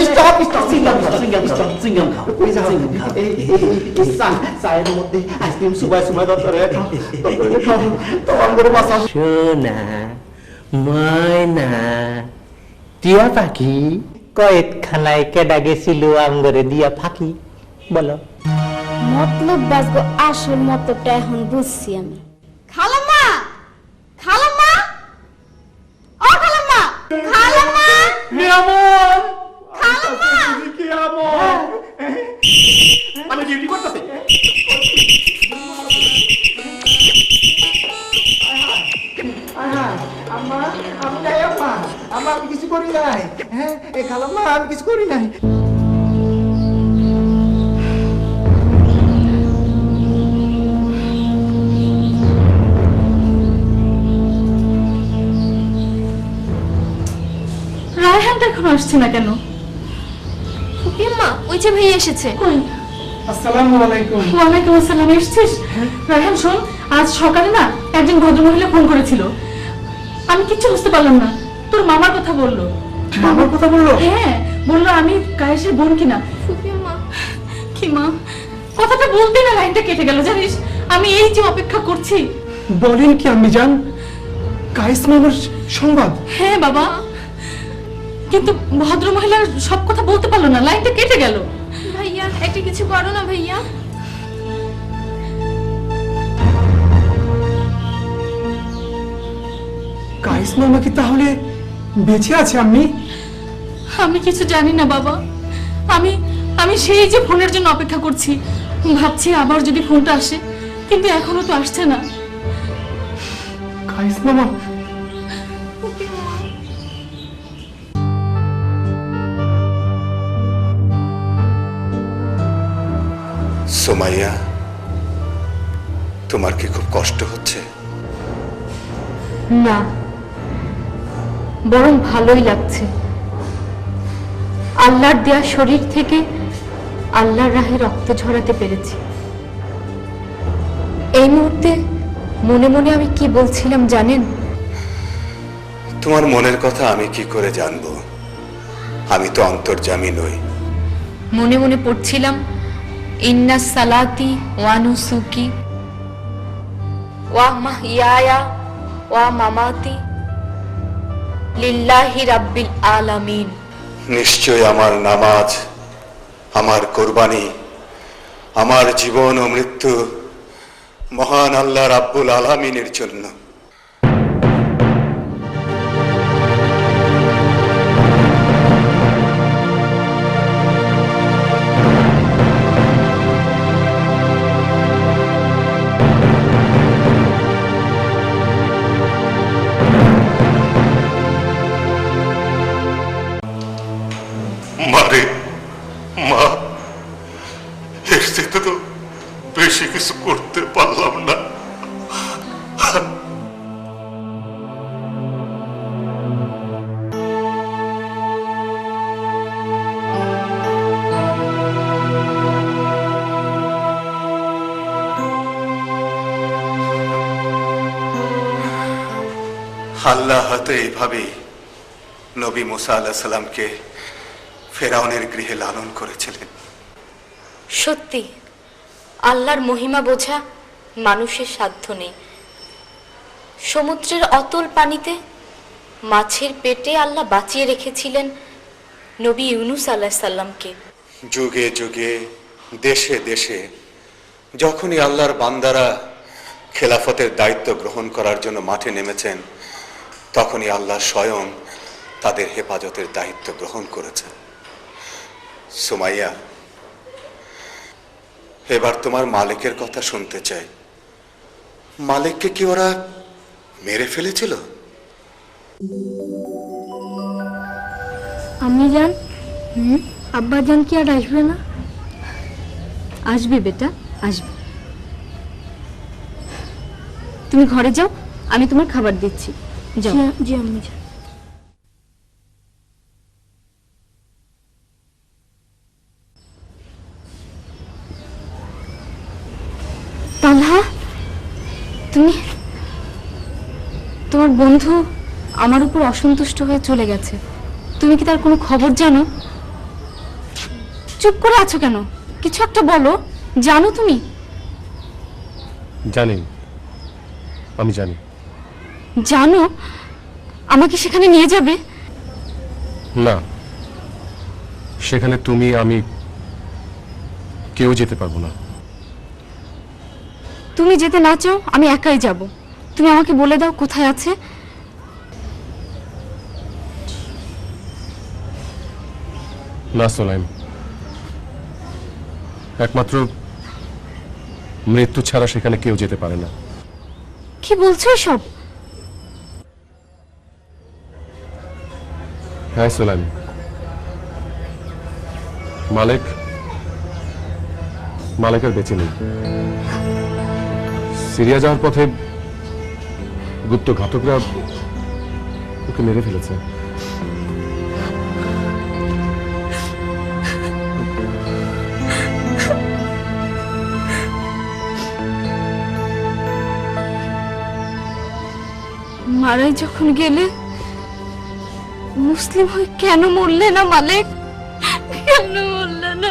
স্টপ স্টপ, সিঙ্গাম খাও, সিঙ্গাম খাও। কই যাও? এই চায়ের মধ্যে আইসক্রিম সুবাই সুবাই দরকার তো আমাদের বাসা। সোনা ময়না টিয়া পাখি কয়েক খানায় কেডা গেছিল আঙ্গরে দিয়া ফাঁকি, বলো। মতলব বাজগো, আসল মতলবটা এখন বুঝছি আমি। খালাম্মা, খালাম্মা, ও খালাম্মা, খালাম্মা, নিয়ামন, খালাম্মা, নিয়ামন, আমি ডিউটি করতেছি। আম্মা, আমি নাই আম্মা, আম্মা আমি কিছু করি নাই। হ্যাঁ এ খালাম্মা, আমি কিছু করি নাই। রায়হানটা এখন আসছে না কেন? মা, ওই যে ভাই এসেছে। কই? আসসালামু আলাইকুম। ওয়ালাইকুম আসসালাম। এসেছিস? রায়হান শোন, আজ সকালে না একজন ভদ্রমহিলা ফোন করেছিল, আমি কিচ্ছু বুঝতে পারলাম না। তোর মামার কথা বললো। মামার কথা বললো? হ্যাঁ, বললো আমি কায়েসের বোন কিনা। কি মা, কথাটা বলতে না লাইনটা কেটে গেল জানিস। আমি এই যে অপেক্ষা করছি। বলেন কি আম্মি জান, কায়েস মামার সংবাদ? হ্যাঁ বাবা, কিন্তু ভদ্রমহিলা সব কথা বলতে পারলো না, লাইনটা কেটে গেল। ভাইয়া, একটা কিছু করো না ভাইয়া। কায়েস মামা কি তাহলে বেঁচে আছে আম্মি? আমি কিছু জানি না বাবা। আমি আমি সেই যে ফোনের জন্য অপেক্ষা করছি, ভাবছি আবার যদি ফোনটা আসে, কিন্তু এখনো তো আসছে না। কায়েস মামা সুমাইয়া, তোমার কি খুব কষ্ট হচ্ছে? না, বরং ভালোই লাগছে। আল্লাহর দেয়া শরীর থেকে আল্লাহর রাহে রক্ত ঝরাতে পেরেছি। এই মুহূর্তে মনে মনে আমি কি বলছিলাম জানেন? তোমার মনের কথা আমি কি করে জানবো? আমি তো অন্তর্যামী নই। মনে মনে পড়ছিলাম, ইন্না সালাতি ওয়া নুসুকি ওয়া মাহইয়ায়া ওয়া মামাতি লিল্লাহি রাব্বিল আলামিন। নিশ্চয় আমার নামাজ, আমার কোরবানি, আমার জীবন ও মৃত্যু মহান আল্লাহ রাব্বুল আলামিনের জন্য। মারে মা, এর থেকে তো বেশি কিছু করতে পারলাম না। আল্লাহ হয়তো এইভাবেই নবী মুসা আলাইহিস সালামকে ফেরাউনের গৃহে লালন করেছিলেন। সত্যি আল্লাহর মহিমা বোঝা মানুষের সাধ্য নেই। সমুদ্রের অতল পানিতে মাছের পেটে আল্লাহ বাঁচিয়ে রেখেছিলেন নবী ইউনুস আলাইহিস সালামকে। যুগে যুগে দেশে দেশে যখনই আল্লাহর বান্দারা খেলাফতের দায়িত্ব গ্রহণ করার জন্য মাঠে নেমেছেন, তখনই আল্লাহ স্বয়ং তাদের হেফাজতের দায়িত্ব গ্রহণ করেছেন। সুমাইয়া, এবার তোমার মালিকের কথা শুনতে চাই। মালিককে কি ওরা মেরে ফেলেছিল? আম্মি জান, আব্বা জান কি আর আসবে না? আসবে বেটা, আসবে। তুমি ঘরে যাও, আমি তোমার খাবার দিচ্ছি, যাও। জি আম্মি জান। তালহা, তোমার বন্ধু আমার উপর অসন্তুষ্ট হয়ে চলে গেছে। তুমি কি তার কোনো খবর জানো? চুপ করে আছো কেন? কিছু একটা বলো। জানো তুমি? জানি, আমি জানি। জানো? আমাকে সেখানে নিয়ে যাবে? না, সেখানে তুমি আমি কেউ যেতে পারবো না। তুমি যেতে না চাও, আমি একাই যাব। তুমি আমাকে বলে দাও কোথায় আছে। না সোলাইম, একমাত্র মৃত্যু ছাড়া সেখানে কেউ যেতে পারে না। কি বলছো এসব? হ্যাঁ সোলাইম, মালেক আর বেঁচে নেই। সিরিয়া যাওয়ার পথে গুপ্ত ঘাতকরা ওকে মেরে ফেলেছে। মারাই যখন গেলে, মুসলিম হয়ে কেন মরলে না মালেক? কেন মরলে না?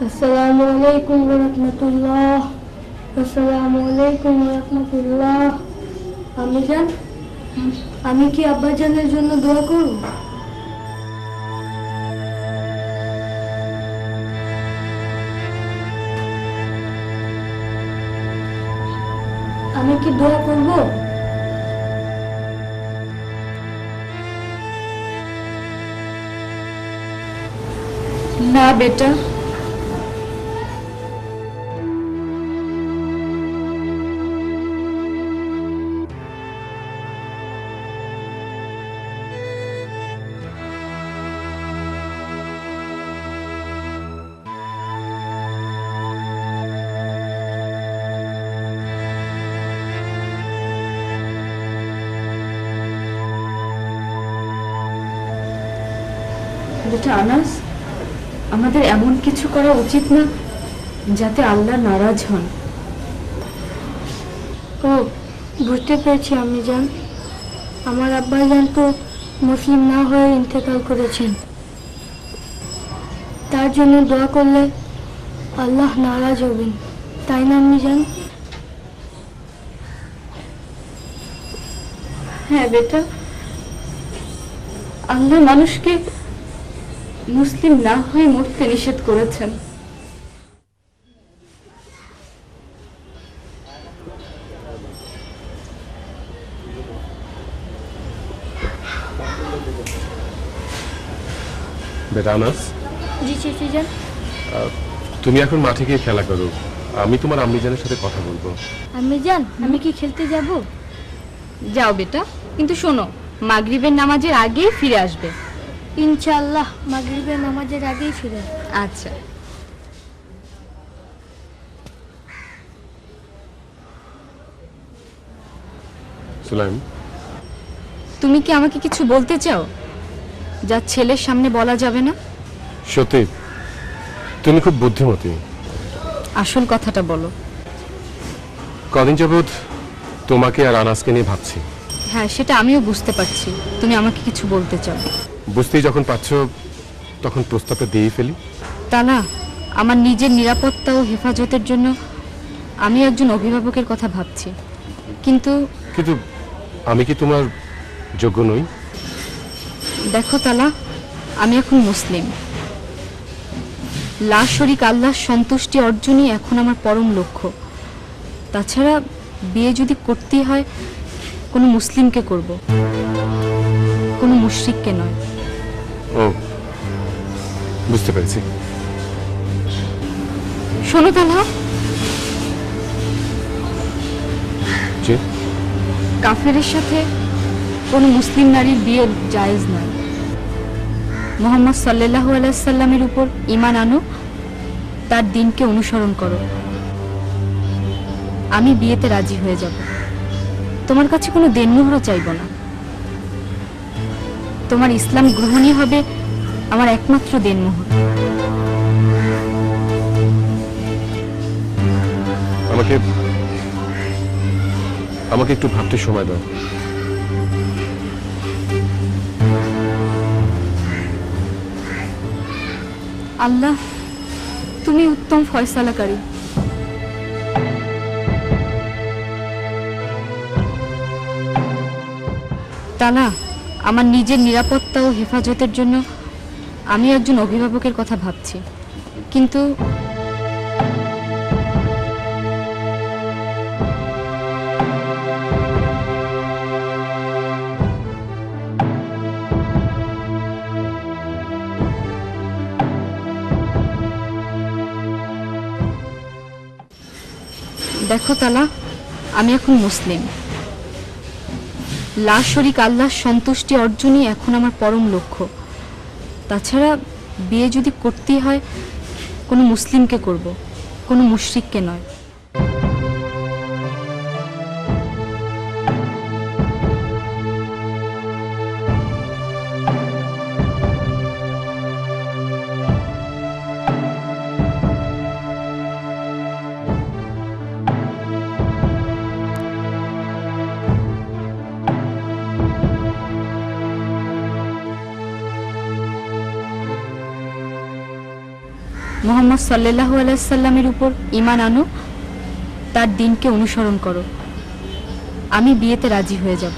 আসসালামু আলাইকুম ওয়া রাহমাতুল্লাহ। আসসালামু আলাইকুম ওয়া রাহমাতুল্লাহ। আম্মি জান, আমি কি আব্বা জানের জন্য দোয়া করব? আমি কি দোয়া করব? না বেটা, বেটা আনাস, আমাদের এমন কিছু করা উচিত না যাতে আল্লাহ নারাজ হন। ও, বুঝতে পেরেছি আম্মি জান। আমার আব্বা জান তো মুসলিম না হয়ে ইন্তেকাল করেছেন। তার জন্য দোয়া করলে আল্লাহ নারাজ হবেন, তাই না আম্মি জান? হ্যাঁ বেটা, আল্লাহ মানুষকে মুসলিম না হয়ে মরতে নিষেধ করেছেন। বেটা আনাস, জি চাচি জান। তুমি এখন মাঠে গিয়ে খেলা করো, আমি তোমার আম্মি জানের সাথে কথা বলবো। আম্মি জান, আমি কি খেলতে যাব? যাও বেটা, কিন্তু শোনো, মাগরিবের নামাজের আগেই ফিরে আসবে। ইনশাআল্লাহ মাগরিবের নামাজের আগেই ফিরে। আচ্ছা। সুলাইম, তুমি কি আমাকে কিছু বলতে চাও যা ছেলের সামনে বলা যাবে না? সত্যি তুমি খুব বুদ্ধিমতী। আসল কথাটা বলো। কদিন যাবৎ তোমাকে আর আনাসকে নিয়ে ভাবছি। হ্যাঁ, সেটা আমিও বুঝতে পারছি। তুমি আমাকে কিছু বলতে চাও। বুঝতেই যখন পাচ্ছ তখন প্রস্তাবটা দিয়ে ফেলি। তা না, আমার নিজের নিরাপত্তা ও হেফাজতের জন্য আমি একজন অভিভাবকের কথা ভাবছি। কিন্তু কিন্তু আমি কি তোমার যোগ্য নই? দেখো তালা, আমি এখন মুসলিম। লা শরীক আল্লাহর সন্তুষ্টি অর্জনই এখন আমার পরম লক্ষ্য। তাছাড়া বিয়ে যদি করতেই হয় কোনো মুসলিমকে করব, কোনো মুশরিককে নয়। ও, বুঝতে পেরেছি। শোনো তালহা, জি? কাফেরের সাথে কোনো মুসলিম নারীর বিয়ে জায়েজ নয়। মোহাম্মদ সাল্লাল্লাহু আলাইহি সাল্লামের উপর ঈমান আনো, তার দিনকে অনুসরণ করো। আমি বিয়েতে রাজি হয়ে যাব। তোমার কাছে কোনো দেনমোহরও চাইব না। তোমার ইসলাম গ্রহণই হবে আমার একমাত্র দেনমোহর। আমাকে একটু ভাবতে সময় দাও। আল্লাহ, তুমি উত্তম ফয়সালাকারী। তালা, আমার নিজের নিরাপত্তা ও হেফাজতের জন্য আমি একজন অভিভাবকের কথা ভাবছি, কিন্তু দেখো তালা, আমি এখন মুসলিম। লা শরীক আল্লাহর সন্তুষ্টি অর্জনই এখন আমার পরম লক্ষ্য। তাছাড়া বিয়ে যদি করতেই হয়, কোনো মুসলিমকে করব, কোনো মুশরিককে নয়। মোহাম্মদ সাল্লাল্লাহু আলাইহি সাল্লামের উপর ঈমান আনো, তার দিনকে অনুসরণ করো। আমি বিয়েতে রাজি হয়ে যাব।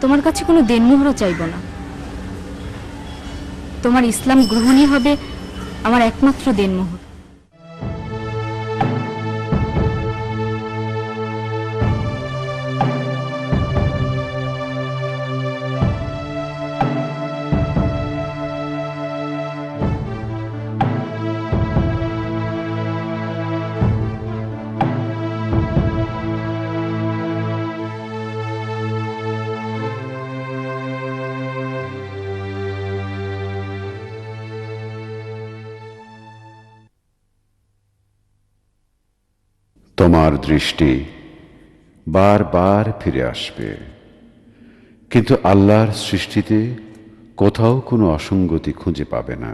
তোমার কাছে কোনো দেনমোহরও চাইব না। তোমার ইসলাম গ্রহণই হবে আমার একমাত্র দেনমোহর। তোমার দৃষ্টি বারবার ফিরে আসবে, কিন্তু আল্লাহর সৃষ্টিতে কোথাও কোনো অসঙ্গতি খুঁজে পাবে না।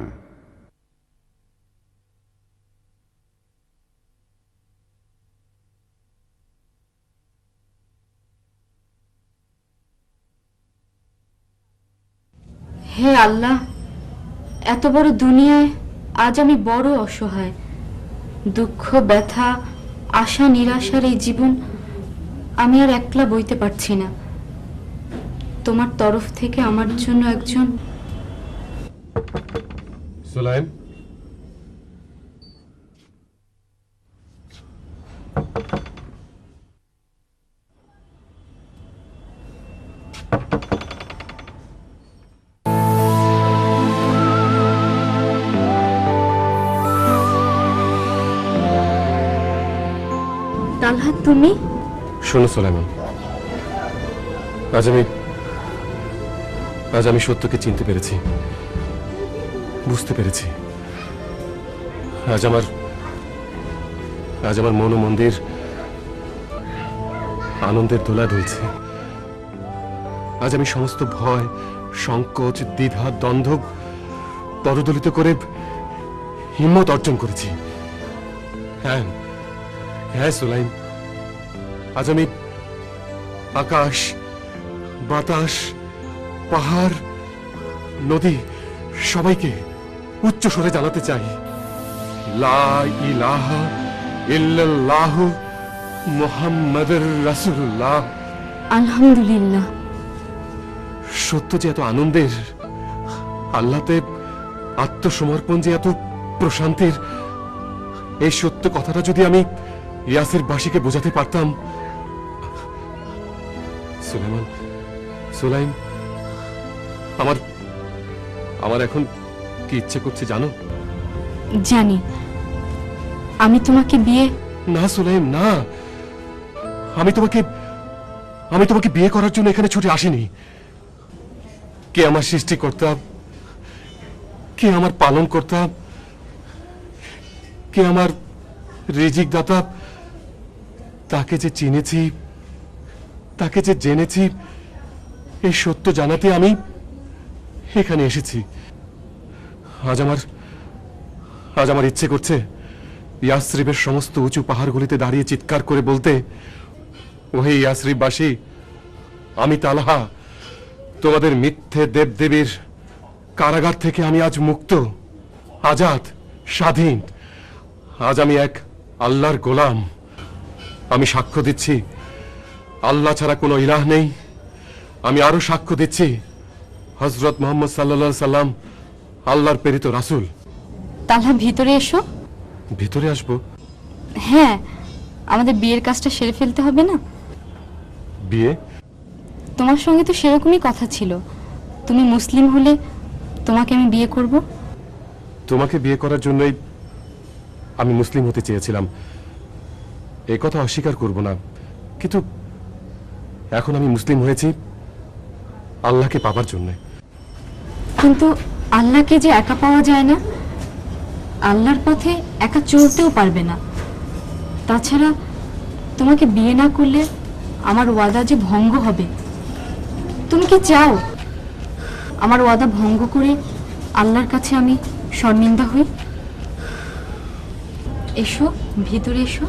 হে আল্লাহ, এত বড় দুনিয়ায় আজ আমি বড় অসহায়। দুঃখ, ব্যথা, আশা, নিরাশার এই জীবন আমি আর একলা বইতে পারছি না। তোমার তরফ থেকে আমার জন্য একজন সুলাইম, তালহা, তুমি? শোনো সুলাইমান, আজ আমি সত্যকে চিনতে পেরেছি, বুঝতে পেরেছি। আজ আমার মন ও মন্দির আনন্দের দোলা দুলছে। আজ আমি সমস্ত ভয়, সংকোচ, দ্বিধা, দ্বন্দ্ব পদদলিত করে হিম্মত অর্জন করেছি। হ্যাঁ হ্যাঁ সুলাইম, আজ আমি আকাশ, বাতাস, পাহাড়, নদী সবাইকে উচ্চ স্বরে জানাতে চাই, লা ইলাহা ইল্লাল্লাহু মুহাম্মাদুর রাসূলুল্লাহ। আলহামদুলিল্লাহ। সত্য যে এত আনন্দের, আল্লাহতে আত্মসমর্পণ যে এত প্রশান্তির, এই সত্য কথাটা যদি আমি ইয়াসির বাসীকে বোঝাতে পারতাম। সুলাইম, আমার এখন কি ইচ্ছে করছে জানো? জানি। আমি তোমাকে বিয়ে... না সুলাইম, না, আমি তোমাকে বিয়ে করার জন্য এখানে ছুটে আসিনি। কে আমার সৃষ্টিকর্তা, কে আমার পালন কর্তা, কে আমার রিজিক দাতা, তাকে যে চিনেছি, তাকে যে জেনেছি, এই সত্য জানাতে আমি এখানে এসেছি। আজ আমার ইচ্ছে করছে ইয়াসরিবের সমস্ত উঁচু পাহাড়গুলিতে দাঁড়িয়ে চিৎকার করে বলতে, ওহে ইয়াসরিববাসী, আমি তালহা, তোমাদের মিথ্যে দেবদেবীর কারাগার থেকে আমি আজ মুক্ত, আজাদ, স্বাধীন। আজ আমি এক আল্লাহর গোলাম। আমি সাক্ষ্য দিচ্ছি আল্লাহ ছাড়া কোনো ইলাহ নেই। আমি আরো সাক্ষ্য দিচ্ছি হযরত মুহাম্মদ সাল্লাল্লাহু আলাইহি সাল্লাম আল্লাহর প্রেরিত রাসূল। তালহা, ভিতরে এসো। ভিতরে আসবো? হ্যাঁ, আমাদের বিয়ের কাজটা সেরে ফেলতে হবে না? বিয়ে? তোমার সঙ্গে তো সেরকমই কথা ছিল। তুমি মুসলিম হলে তোমাকে আমি বিয়ে করব। তোমাকে বিয়ে করার জন্যই আমি মুসলিম হতে চেয়েছিলাম, এই কথা অস্বীকার করব না। কিন্তু এখন আমি মুসলিম হয়েছি আল্লাহকে পাবার জন্য। কিন্তু আল্লাহকে যে একা পাওয়া যায় না, আল্লাহর পথে একা চলতেও পারবে না। তাছাড়া তোমাকে বিয়ে না করলে আমার ওয়াদা যে ভঙ্গ হবে। তুমি কি চাও আমার ওয়াদা ভঙ্গ করে আল্লাহর কাছে আমি শর্মিন্দা হই? এসো, ভিতরে এসো।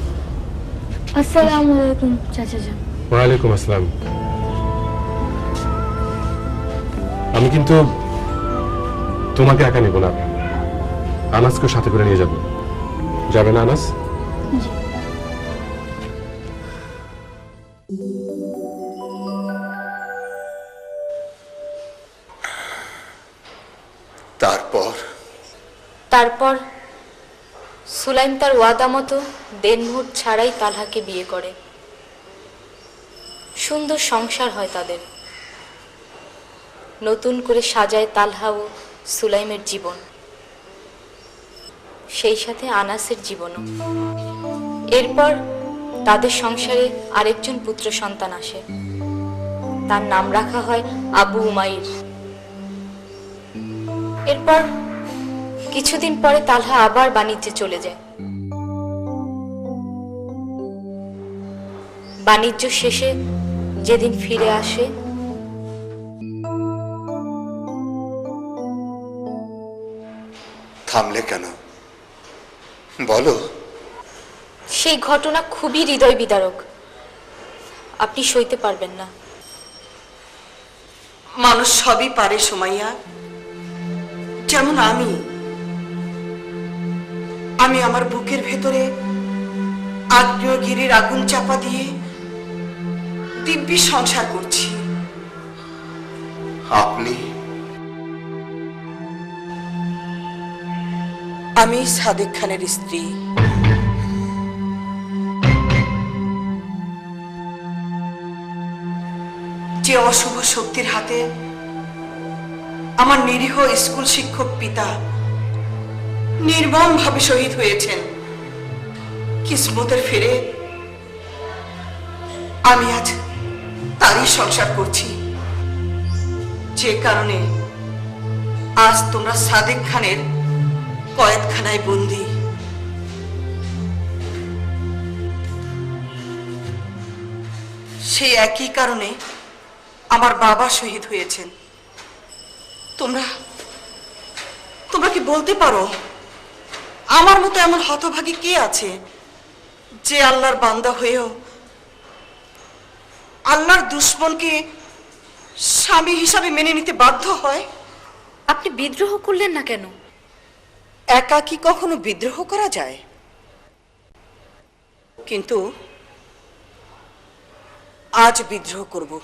আসসালামু আলাইকুম চাচা যান। ওয়ালাইকুম আসসালাম। আমি কিন্তু তোমাকে একা নেব না, আনাসকে সাথে করে নিয়ে যাব। যাবে না আনাস? তারপর সুলাইম তার ওয়াদা মতো দেনমুহূর্ত ছাড়াই তালহাকে বিয়ে করে। সুন্দর সংসার হয় তাদের। নতুন করে সাজায় তালহা ও সুলাইমের জীবন, সেই সাথে আনাসের জীবনও। এরপর তাদের সংসারে আরেকজন পুত্র সন্তান আসে। তার নাম রাখা হয় আবু উমাইর। এরপর কিছুদিন পরে তালহা আবার বাণিজ্যে চলে যায়। বাণিজ্য শেষে যেদিন ফিরে আসে, থামলে কেন বলো? সেই ঘটনা খুবই হৃদয় বিদারক, আপনি সইতে পারবেন না। মানুষ সবই পারে সুমাইয়া, যেমন আমি আমার বুকের ভেতরে আগ্নেয়গিরির আগুন চাপা দিয়ে দিব্যি সংসার করছি। আপনি? আমি সাদেক খানের স্ত্রী। যে অশুভ শক্তির হাতে আমার নিরীহ স্কুল শিক্ষক পিতা নির্মমভাবে শহীদ হয়েছেন, কিসমতের ফেরে আমি আজ তারই সংসার করছি। যে কারণে আজ তোমরা সাদেক খানের কয়েদখানায় বন্দী। সেই একই কারণে আমার বাবা শহীদ হয়েছেন। তোমরা কি বলতে পারো আমার মতো এমন হতভাগী কে আছে যে আল্লাহর বান্দা হয়েও আল্লাহর দুশমনকে স্বামী হিসাবে মেনে নিতে বাধ্য হয়। আপনি বিদ্রোহ করলেন না কেন? একা কি কখনো বিদ্রোহ করা যায়? কিন্তু আজ বিদ্রোহ করব।